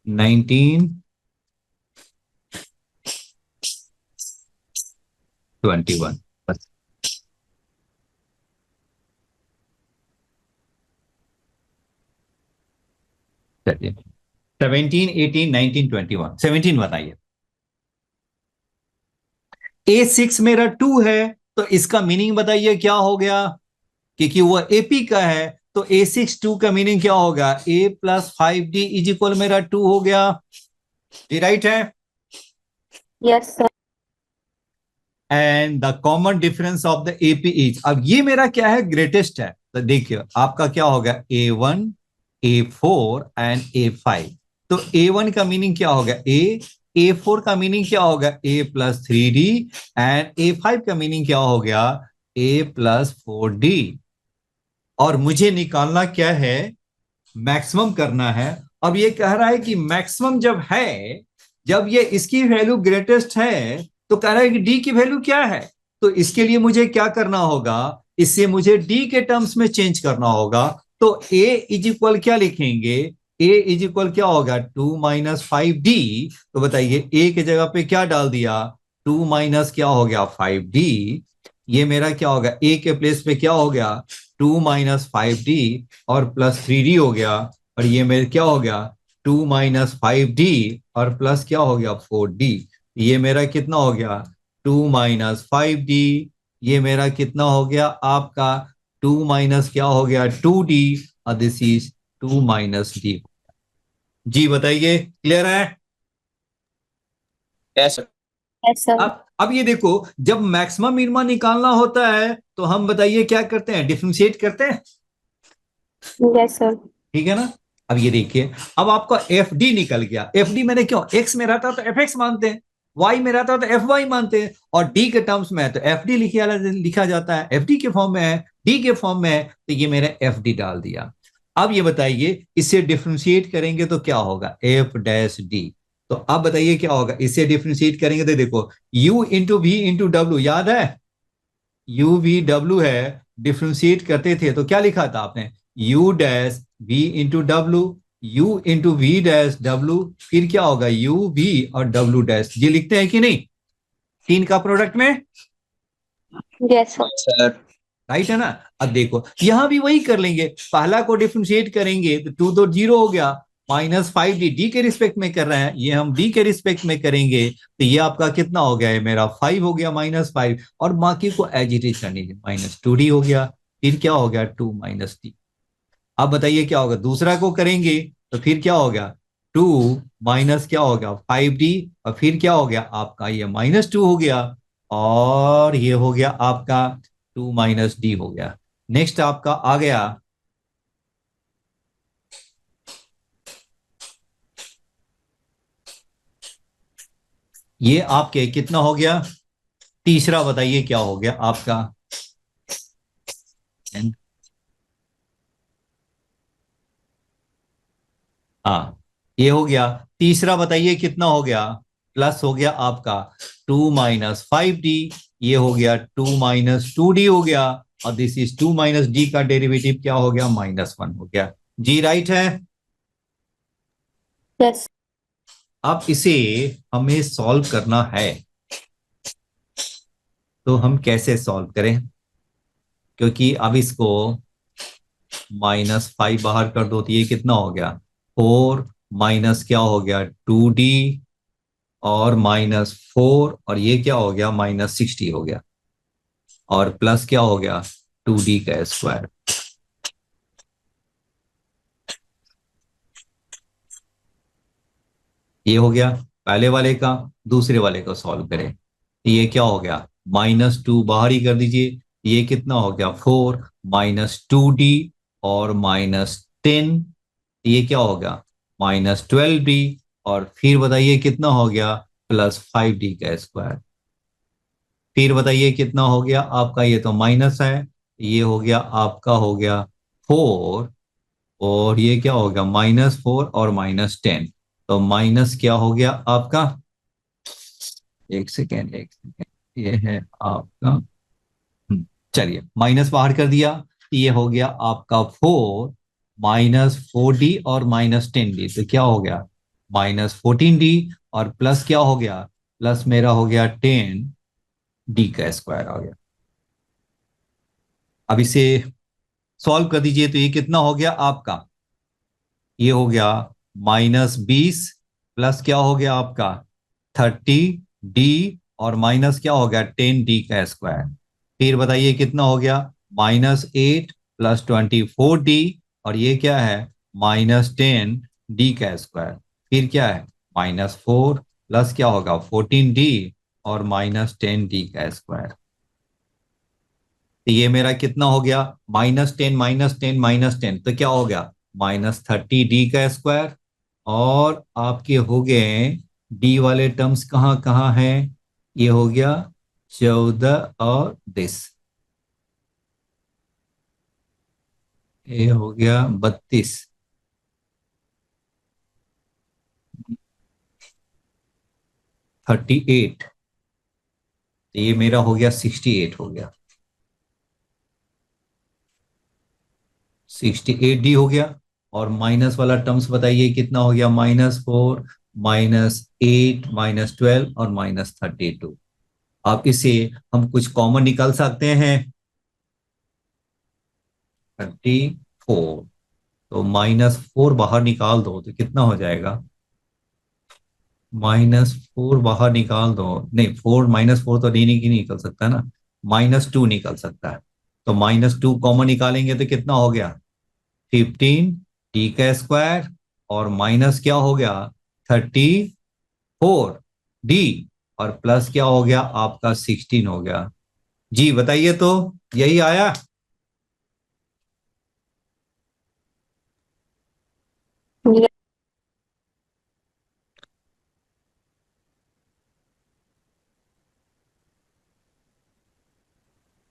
19, 21। बस चलिए 17, 18, 19, 21, 17 बताइए। A6 मेरा 2 है, तो इसका मीनिंग बताइए क्या हो गया, क्योंकि वो एपी का है, तो A6 2 का मीनिंग क्या होगा, a plus 5d is equal मेरा 2 हो गया, ये राइट है। Yes sir. And the common difference of the AP is, अब ये मेरा क्या है, ग्रेटेस्ट है, तो देखिए आपका क्या होगा, A1, A4 एंड A5। तो A1 का मीनिंग क्या होगा, A4 का मीनिंग क्या होगा, a plus 3d, and A5 का मीनिंग क्या हो गया, a प्लस 4d। और मुझे निकालना क्या है, मैक्सिमम करना है। अब ये कह रहा है कि मैक्सिमम जब है, जब ये इसकी वैल्यू ग्रेटेस्ट है, तो कह रहा है कि डी की वैल्यू क्या है, तो इसके लिए मुझे क्या करना होगा, इससे मुझे डी के टर्म्स में चेंज करना होगा। तो a इज इक्वल क्या लिखेंगे, a इज इक्वल क्या होगा, 2 माइनस 5d। तो बताइए a की जगह पे क्या डाल दिया, 2 माइनस क्या हो गया 5d, ये मेरा क्या होगा, a के प्लेस पे क्या हो गया, 2 माइनस 5d और प्लस 3d हो गया, और ये मेरे क्या हो गया, 2 माइनस 5d और प्लस क्या हो गया 4d। ये मेरा कितना हो गया 2 - 5d। ये मेरा कितना हो गया आपका 2 - क्या हो गया 2d, और दिस इज 2 - d। जी बताइए, क्लियर है? Yes sir. Yes sir. अब ये देखो, जब मैक्सिमम मिनिमम निकालना होता है तो हम बताइए क्या करते हैं, डिफरेंशिएट करते हैं, यस सर। ठीक है ना। अब ये देखिए, अब आपका एफ डी निकल गया। एफ डी मैंने क्यों, एक्स में रहता तो एफ एक्स मानते हैं, वाई में रहता तो एफ वाई मानते हैं, और डी के टर्म्स में है तो एफ डी लिखा जाता है, एफ डी के फॉर्म में है, डी के फॉर्म में है, तो ये मैंने एफ डी डाल दिया। अब ये बताइए, इसे डिफ्रेंशिएट करेंगे तो क्या होगा, एफ डैश डी। तो अब बताइए क्या होगा, इसे डिफ्रेंशिएट करेंगे तो देखो, u into V into W, याद है यू वी डब्ल्यू है, डिफ्रेंशिएट करते थे तो क्या लिखा था आपने, u dash v into W, u into V dash W, फिर क्या होगा u v और w डैश, ये लिखते हैं कि नहीं, तीन का प्रोडक्ट में, यस सर। सर राइट है ना। अब देखो यहां भी वही कर लेंगे, पहला को डिफ्रेंशिएट करेंगे तो 2 तो 0 हो गया, -5d, डी के रिस्पेक्ट में कर रहे हैं, ये हम डी के रिस्पेक्ट में करेंगे तो ये आपका कितना हो गया है, मेरा 5 हो गया, -5, और बाकी को एज इट इज करनी है, -2d हो गया, फिर क्या हो गया 2 - d। अब बताइए क्या होगा, दूसरा को करेंगे तो फिर क्या हो गया 2 माइनस क्या हो गया 5d, और फिर क्या हो गया आपका ये -2 हो गया, और ये हो गया आपका 2 - d हो गया। नेक्स्ट आपका आ गया, ये आपके कितना हो गया, तीसरा बताइए क्या हो गया आपका, हाँ ये हो गया तीसरा, बताइए कितना हो गया, प्लस हो गया आपका 2 - 5d, ये हो गया 2 - 2d हो गया, और दिस इज 2 - d का डेरिवेटिव क्या हो गया, -1 हो गया। जी राइट है। यस। अब इसे हमें सॉल्व करना है, तो हम कैसे सॉल्व करें, क्योंकि अब इसको -5 बाहर कर दो तो ये कितना हो गया 4, माइनस क्या हो गया 2d, और -4, और ये क्या हो गया -60 हो गया, और प्लस क्या हो गया 2d का स्क्वायर। ये हो गया पहले वाले का, दूसरे वाले को सॉल्व करें, ये क्या हो गया -2 बाहर ही कर दीजिए, ये कितना हो गया 4 -2d, और -10, ये क्या हो गया -12d, और फिर बताइए कितना हो गया +5d का स्क्वायर। फिर बताइए कितना हो गया आपका, ये तो माइनस है, ये हो गया आपका हो गया 4, और ये क्या हो गया -4 और -10, तो माइनस क्या हो गया आपका, एक सेकेंड एक सेकेंड, ये है आपका, चलिए माइनस बाहर कर दिया, ये हो गया आपका 4 -4d और -10d, तो क्या हो गया -14d, और प्लस क्या हो गया, प्लस मेरा हो गया 10d का स्क्वायर आ गया। अब इसे सॉल्व कर दीजिए तो ये कितना हो गया आपका, ये हो गया -20, प्लस क्या हो गया आपका 30d, और माइनस क्या हो गया 10d का स्क्वायर। फिर बताइए कितना हो गया -8 + 24d, और ये क्या है -10d का स्क्वायर। फिर क्या है -4, प्लस क्या होगा 14d, और -10d का स्क्वायर। तो ये मेरा कितना हो गया -10 -10 -10, तो क्या हो गया -30d का स्क्वायर, और आपके हो गए डी वाले टर्म्स कहाँ कहाँ हैं, ये हो गया 14, और दिस ये हो गया 32, 38, तो ये मेरा हो गया 68 हो गया, 68d हो गया, और माइनस वाला टर्म्स बताइए कितना हो गया -4 -8 -12 और -32। अब इसे हम कुछ कॉमन निकाल सकते हैं, 34, तो -4 बाहर निकाल दो तो कितना हो जाएगा -4 बाहर निकाल दो, नहीं 4 -4 तो नहीं निकल सकता ना, -2 निकल सकता है। तो -2 कॉमन निकालेंगे तो कितना हो गया, 15 डी का स्क्वायर, और माइनस क्या हो गया, 34 डी, और प्लस क्या हो गया आपका 16 हो गया। जी बताइए, तो यही आया।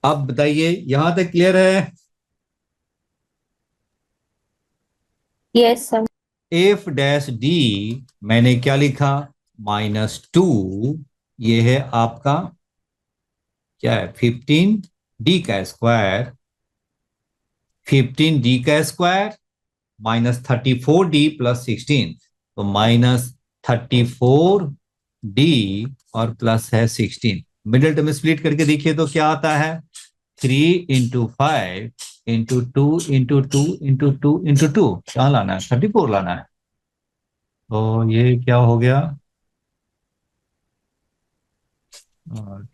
अब बताइए, यहां तक क्लियर है। Yes sir. F dash D मैंने क्या लिखा, -2, ये है आपका क्या है, 15 डी का स्क्वायर, 15 डी का स्क्वायर -34 डी प्लस 16, तो -34 डी और प्लस है 16। मिडिल टर्म स्प्लिट करके देखिए तो क्या आता है, 3 × 5 × 2 × 2 × 2 क्या लाना है, 34 लाना है। तो ये क्या हो गया, और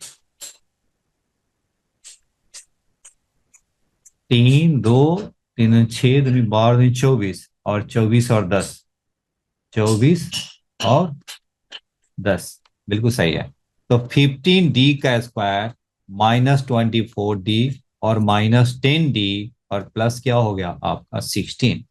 3 2 3 6 2 12 24, और 24 और 10, 24 और 10 बिल्कुल सही है। तो 15 डी का स्क्वायर -24 डी और -10 डी और प्लस क्या हो गया आपका 16,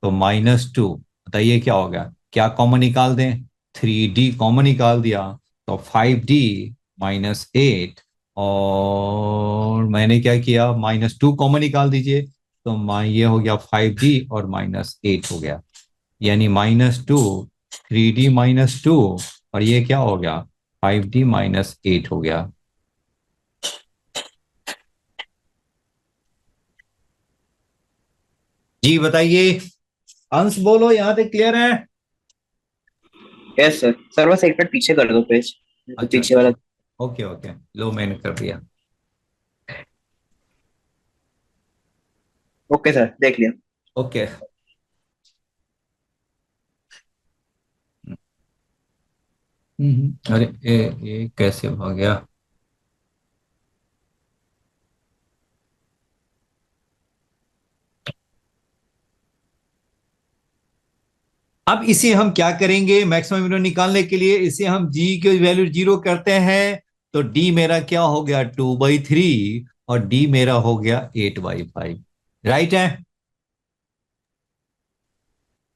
तो -2। बताइए क्या हो गया, क्या कॉमन निकाल दें, 3 डी कॉमन निकाल दिया, तो 5 डी -8, और मैंने क्या किया, -2 कॉमन निकाल दीजिए, तो ये हो गया 5 डी और -8 हो गया, यानी -2, 3 डी -2, और ये क्या हो गया, 5 डी -8 हो गया। जी बताइए, अंश बोलो, यहां तक क्लियर है। Yes sir. सर बस एक मिनट पीछे कर दो पेज, तो अच्छा, पीछे वाला। ओके ओके, लो मैंने कर दिया। ओके सर, देख लिया। ओके, अरे ये कैसे हो गया, अब इसे हम क्या करेंगे, मैक्सिमम मिनिमम निकालने के लिए इसे हम जी की वैल्यू 0 करते हैं, तो डी मेरा क्या हो गया, 2/3, और डी मेरा हो गया 8/5, राइट है।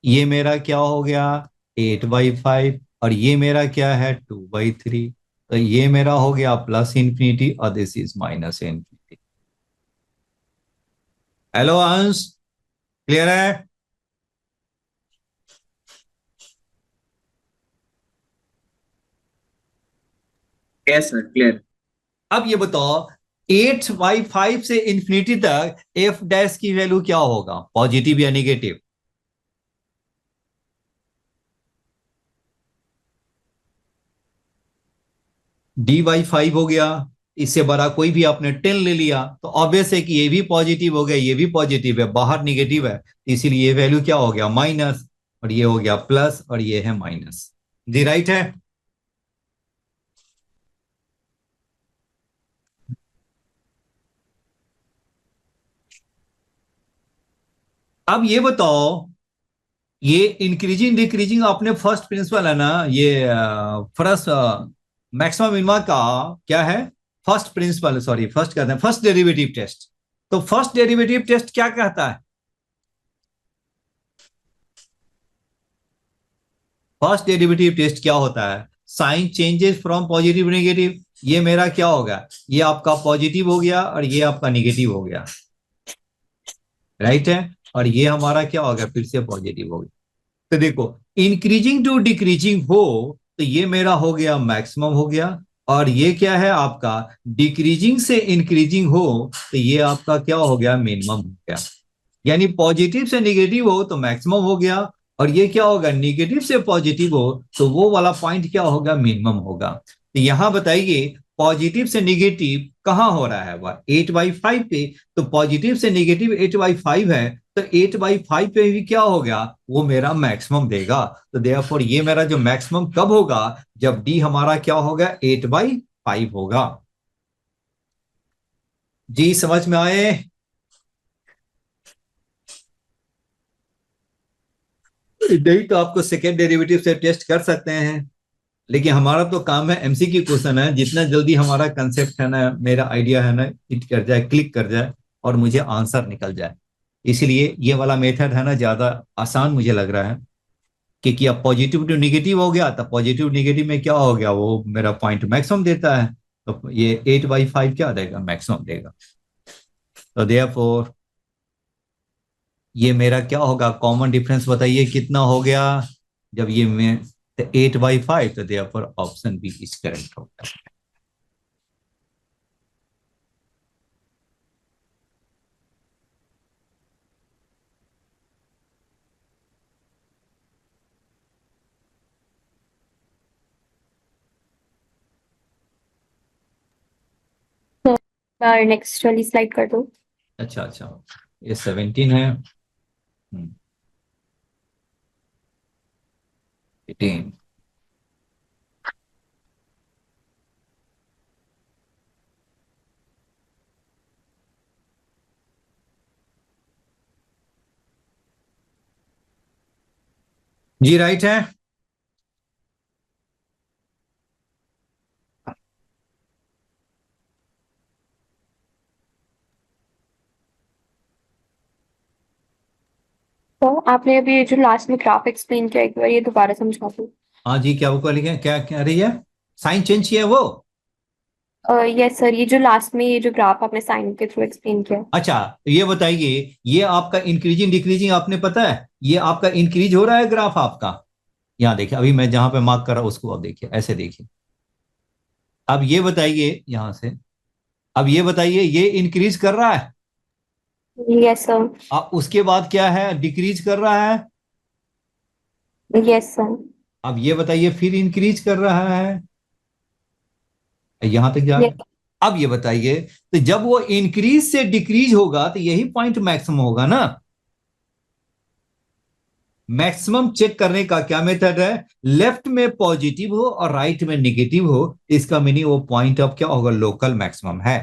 ये मेरा क्या हो गया, 8/5, और ये मेरा क्या है, 2/3, तो ये मेरा हो गया +∞ और दिस इज -∞। हेलो अंश, क्लियर है। Yes sir, clear. अब ये बताओ, 8/5 से इंफिनिटी तक एफ डैश की वैल्यू क्या होगा, पॉजिटिव या निगेटिव। dy5 हो गया, इससे बड़ा कोई भी आपने 10 ले लिया, तो ऑब्वियस है कि ये भी पॉजिटिव हो गया, ये भी पॉजिटिव है, बाहर निगेटिव है, इसीलिए ये वैल्यू क्या हो गया, माइनस, और ये हो गया प्लस, और ये है माइनस। जी राइट है। अब ये बताओ, ये इंक्रीजिंग डिक्रीजिंग आपने फर्स्ट प्रिंसिपल है ना, ये फर्स्ट मैक्सिमम मिनिमा का क्या है, फर्स्ट प्रिंसिपल, सॉरी फर्स्ट कहते हैं फर्स्ट डेरिवेटिव टेस्ट। तो फर्स्ट डेरिवेटिव टेस्ट क्या कहता है, फर्स्ट डेरिवेटिव टेस्ट क्या होता है, sign changes from positive negative, ये मेरा क्या होगा, ये आपका पॉजिटिव हो गया और ये आपका निगेटिव हो गया, राइट है, और ये हमारा क्या हो गया, फिर से पॉजिटिव हो गया। तो देखो, इंक्रीजिंग टू डिक्रीजिंग हो तो ये मेरा हो गया मैक्सिमम हो गया, और ये क्या है आपका, डिक्रीजिंग से इंक्रीजिंग हो तो ये आपका क्या हो गया, मिनिमम हो गया। यानी पॉजिटिव से निगेटिव हो तो मैक्सिमम हो गया, और ये क्या होगा, निगेटिव से पॉजिटिव हो तो वो वाला पॉइंट क्या होगा, मिनिमम होगा। तो यहां बताइए, पॉजिटिव से निगेटिव कहां हो रहा है, वह 8/5 पे, तो पॉजिटिव से निगेटिव 8/5 है, तो 8/5 पे भी क्या हो गया, वो मेरा मैक्सिमम देगा। तो देयरफॉर ये मेरा जो मैक्सिमम कब होगा, जब डी हमारा क्या होगा, 8/5 होगा। जी समझ में आए? नहीं तो आपको सेकेंड डेरिवेटिव से टेस्ट कर सकते हैं, लेकिन हमारा तो काम है एमसीक्यू क्वेश्चन है, जितना जल्दी हमारा कंसेप्ट है ना, मेरा आइडिया है ना, हिट कर जाए, क्लिक कर जाए और मुझे आंसर निकल जाए। इसलिए ये वाला मेथड है ना ज्यादा आसान मुझे लग रहा है, क्योंकि अब पॉजिटिव टू निगेटिव हो गया, तो पॉजिटिव निगेटिव में क्या हो गया, वो मेरा पॉइंट मैक्सिमम देता है, तो ये 8/5 क्या देगा, मैक्सिमम देगा। तो देयरफॉर ये मेरा क्या होगा, कॉमन डिफरेंस बताइए कितना हो गया, जब ये मैं 8/5, तो therefore option B is correct होगा। नेक्स्ट वाली स्लाइड कर दो। अच्छा अच्छा, ये 17 है। 18। जी राइट है। तो आपने अभी जो लास्ट में ग्राफ एक्सप्लेन किया, एक बार ये दोबारा समझा दो। हाँ जी, क्या वो लिखे, क्या कह रही है, साइन चेंज किया वो? यस सर, ये जो लास्ट में ये जो ग्राफ आपने साइन के थ्रू एक्सप्लेन किया। अच्छा, तो ये बताइए, ये आपका इंक्रीजिंग डिक्रीजिंग आपने पता है, ये आपका इंक्रीज हो रहा है ग्राफ आपका? यहाँ देखिए, अभी मैं जहां पे मार्क कर रहा हूं उसको अब देखिए, ऐसे देखिए। अब ये बताइए यहां से, अब ये बताइए, ये इंक्रीज कर रहा है, यस सर। अब उसके बाद क्या है, डिक्रीज कर रहा है। Yes sir. अब ये बताइए, फिर इंक्रीज कर रहा है, यहां तक जा यस। अब ये बताइए, तो जब वो इंक्रीज से डिक्रीज होगा तो यही पॉइंट मैक्सिमम होगा ना। मैक्सिमम चेक करने का क्या मेथड है, लेफ्ट में पॉजिटिव हो और राइट में निगेटिव हो, इसका मीनिंग वो पॉइंट ऑफ क्या होगा, लोकल मैक्सिमम है,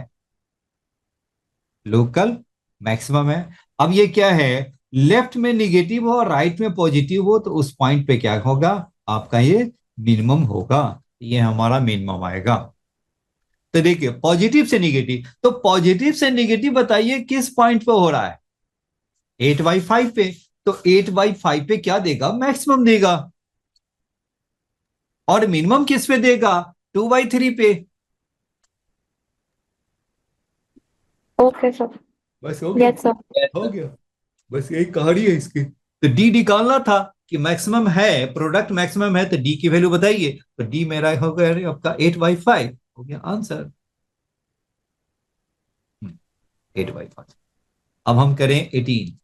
लोकल मैक्सिमम है। अब ये क्या है, लेफ्ट में निगेटिव हो और राइट में पॉजिटिव हो, तो उस पॉइंट पे क्या होगा, आपका ये मिनिमम होगा, ये हमारा मिनिमम आएगा। तो देखिए, पॉजिटिव से निगेटिव, तो पॉजिटिव से निगेटिव बताइए किस पॉइंट पे हो रहा है, 8/5 पे। तो 8/5 पे क्या देगा, मैक्सिमम देगा। और मिनिमम किस पे देगा, 2/3 पे। Okay sir. बस हो गया, यस सर। हो गया, बस यही कहानी है इसकी। तो डी निकालना था कि मैक्सिमम है, प्रोडक्ट मैक्सिमम है, तो डी की वैल्यू बताइए, तो डी मेरा हो गया आपका 8/5, हो गया आंसर, 8/5। अब हम करें 18।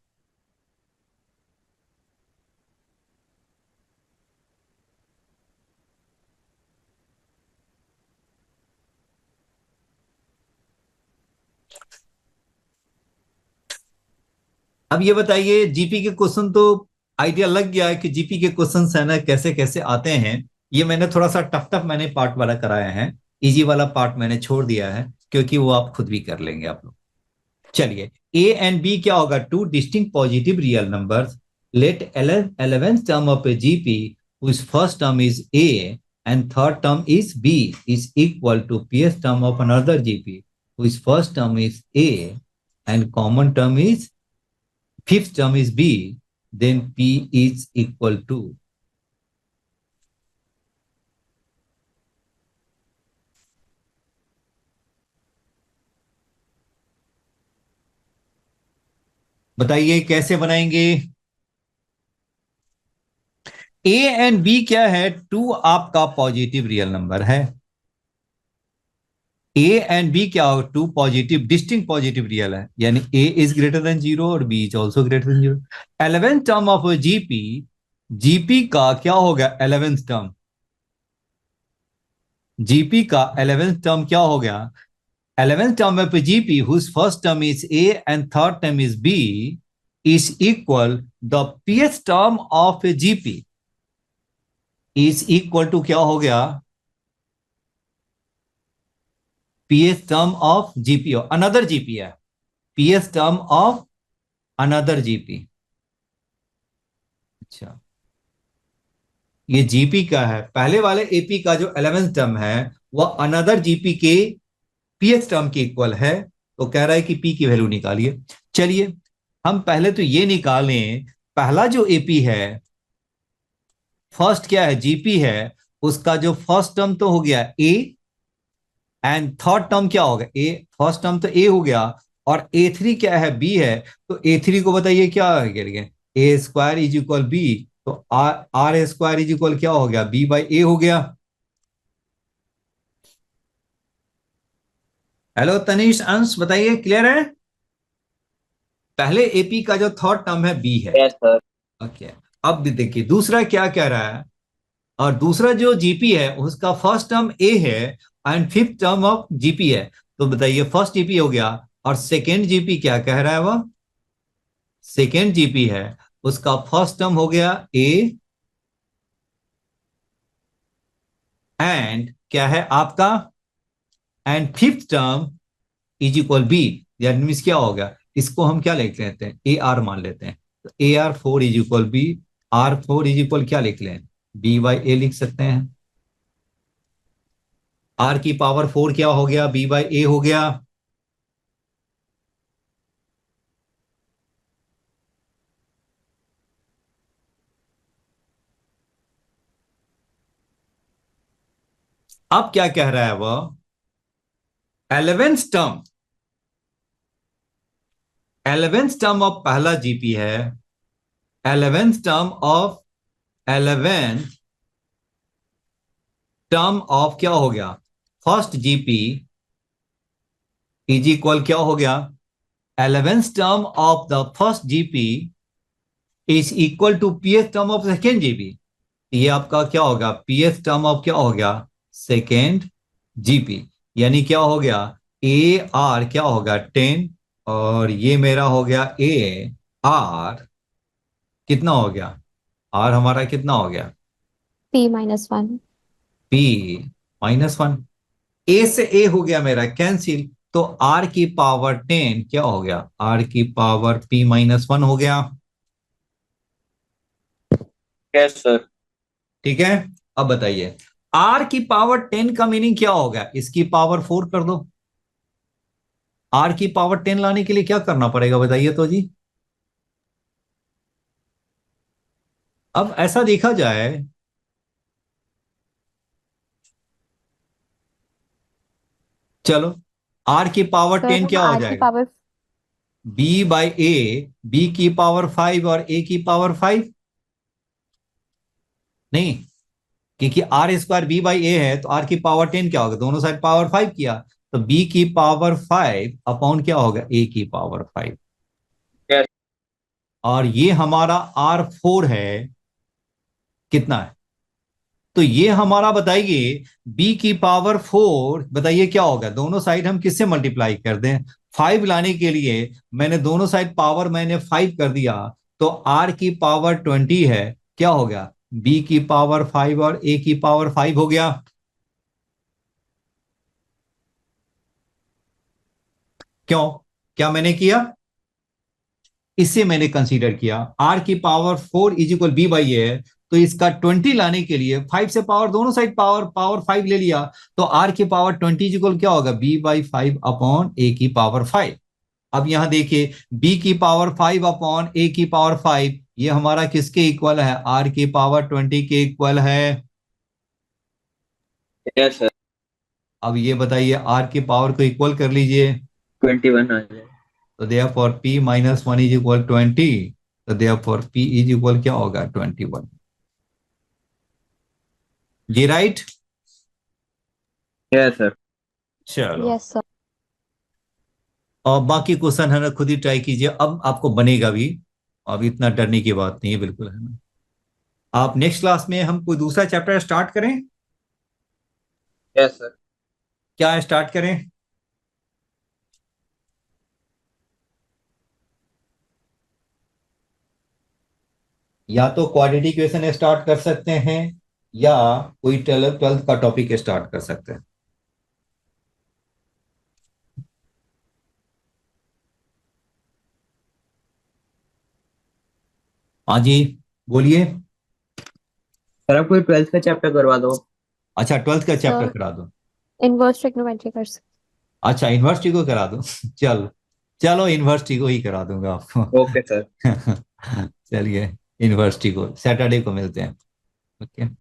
अब ये बताइए, जीपी के क्वेश्चन तो आइडिया लग गया है कि जीपी के क्वेश्चन है ना कैसे कैसे आते हैं। ये मैंने थोड़ा सा टफ टफ मैंने पार्ट वाला कराया है, इजी वाला पार्ट मैंने छोड़ दिया है, क्योंकि वो आप खुद भी कर लेंगे आप लोग। चलिए, ए एंड बी क्या होगा, two distinct positive real numbers, let 11th term of a GP whose first term is a and third term is b is equal to pth term of another gp whose first term is a and common term is fifth term is b, then p is equal to। बताइए कैसे बनाएंगे। A and B क्या है, to आपका positive real number है, A and B क्या हो, two positive distinct positive real है, यानी ए इज ग्रेटर देन 0 और B is also greater than 0। 11th term of GP, GP का क्या होगा 11th टर्म, जीपी का 11th टर्म क्या हो गया, 11th term of GP whose first term is A and third term is B is equal the PS term of a GP is equal to क्या हो गया, पीएस टर्म ऑफ जीपी और another GP है, PS term of another GP. अच्छा, ये GP का है, पहले वाले एपी का जो 11th टर्म है वह अनदर जीपी के पीएस टर्म के इक्वल है, तो कह रहा है कि पी की वैल्यू निकालिए। चलिए हम पहले तो ये निकालें, पहला जो एपी है, फर्स्ट क्या है, जीपी है, उसका जो फर्स्ट टर्म तो हो गया ए, एंड थर्ड टर्म क्या होगा ए, फर्स्ट टर्म तो ए हो गया, और ए थ्री क्या है, बी है, तो ए थ्री को बताइए क्या करेंगे, A square is equal B, तो R R square is equal क्या हो गया, बी बाई ए हो गया। हेलो तनिष, अंश बताइए, क्लियर है? पहले एपी का जो थर्ड टर्म है बी है। Yes sir. ओके, अब भी देखिए दूसरा क्या कह रहा है, और दूसरा जो जीपी है उसका फर्स्ट टर्म ए है and fifth term of GP है, तो बताइए फर्स्ट जीपी हो गया, और सेकेंड जीपी क्या कह रहा है, वह सेकेंड जीपी है, उसका फर्स्ट टर्म हो गया ए एंड क्या है आपका, and fifth term is equal B, that means क्या हो गया, इसको हम क्या लिख लेते हैं, ए आर मान लेते हैं, तो A R four is equal B, R four is equal क्या लिख लें, बी बाई ए लिख सकते हैं। आर की पावर फोर क्या हो गया, बी बाई ए हो गया। अब क्या कह रहा है वह, 11th term, 11th term of पहला जीपी है, 11th term of 11th term of क्या हो गया, फर्स्ट जीपी इज इक्वल क्या हो गया, 11th term of the first GP is equal to PS term of second GP, ये आपका क्या होगा, पीएस टर्म ऑफ क्या हो गया, सेकेंड जीपी, यानी क्या हो गया, ए आर क्या होगा 10, और ये मेरा हो गया ए आर कितना हो गया, आर हमारा कितना हो गया, P-1। पी -1, ए से ए हो गया मेरा कैंसिल, तो आर की पावर 10 क्या हो गया, आर की पावर P-1 हो गया। Yes sir. ठीक है, अब बताइए आर की पावर 10 का मीनिंग क्या होगा, इसकी पावर 4 कर दो, आर की पावर 10 लाने के लिए क्या करना पड़ेगा बताइए तो जी। अब ऐसा देखा जाए, चलो आर की पावर सर 10 हम क्या हो R की जाएगा, power B by A, B की पावर 5 और ए की पावर 5, नहीं, क्योंकि R square B by A है, तो आर की पावर 10 क्या होगा, दोनों साइड पावर 5 किया, तो बी की पावर 5 अपॉन क्या होगा, ए की पावर 5, यस। और ये हमारा R4 है, कितना है, तो ये हमारा बताइए b की पावर 4, बताइए क्या होगा, दोनों साइड हम किससे मल्टीप्लाई कर दें, 5 लाने के लिए मैंने दोनों साइड पावर मैंने 5 कर दिया, तो r की पावर 20 है, क्या हो गया, b की पावर 5 और a की पावर 5 हो गया। क्यों, क्या मैंने किया, इससे मैंने कंसीडर किया, r की power 4 is equal B by A है, तो इसका 20 लाने के लिए 5 से पावर दोनों साइड पावर पावर 5 ले लिया, तो r की पावर 20 इज इक्वल क्या होगा, b बाई 5 अपॉन a की पावर 5। अब यहां देखिए b की पावर 5 अपॉन a की पावर 5, ये हमारा किसके इक्वल है, r की पावर 20 के इक्वल है। Yes sir. अब ये बताइए r की पावर को इक्वल कर लीजिए, 21 आ जाए। तो therefore p-1 इज इक्वल 20, तो therefore p इज इक्वल क्या होगा, 21, ये राइट। Yes sir. चलो, यस सर। और बाकी क्वेश्चन है ना खुद ही ट्राई कीजिए, अब आपको बनेगा भी, अब इतना डरने की बात नहीं है बिल्कुल, है ना। आप नेक्स्ट क्लास में हम कोई दूसरा चैप्टर स्टार्ट करें, यस सर। क्या स्टार्ट करें, या तो क्वाड्रेटिक इक्वेशन स्टार्ट कर सकते हैं या कोई 12th का टॉपिक स्टार्ट कर सकते हैं। हाँ जी, बोलिए। सर आप कोई 12th का चैप्टर करवा दो। अच्छा, 12th का चैप्टर सर करा दो। इनवर्स ट्रिग्नोमेट्री कर सकते अच्छा, यूनिवर्सिटी को करा दूं। चलो चलो, यूनिवर्सिटी को ही करा दूंगा आपको। Okay sir. चलिए, यूनिवर्सिटी को सैटरडे को मिलते हैं। ओके।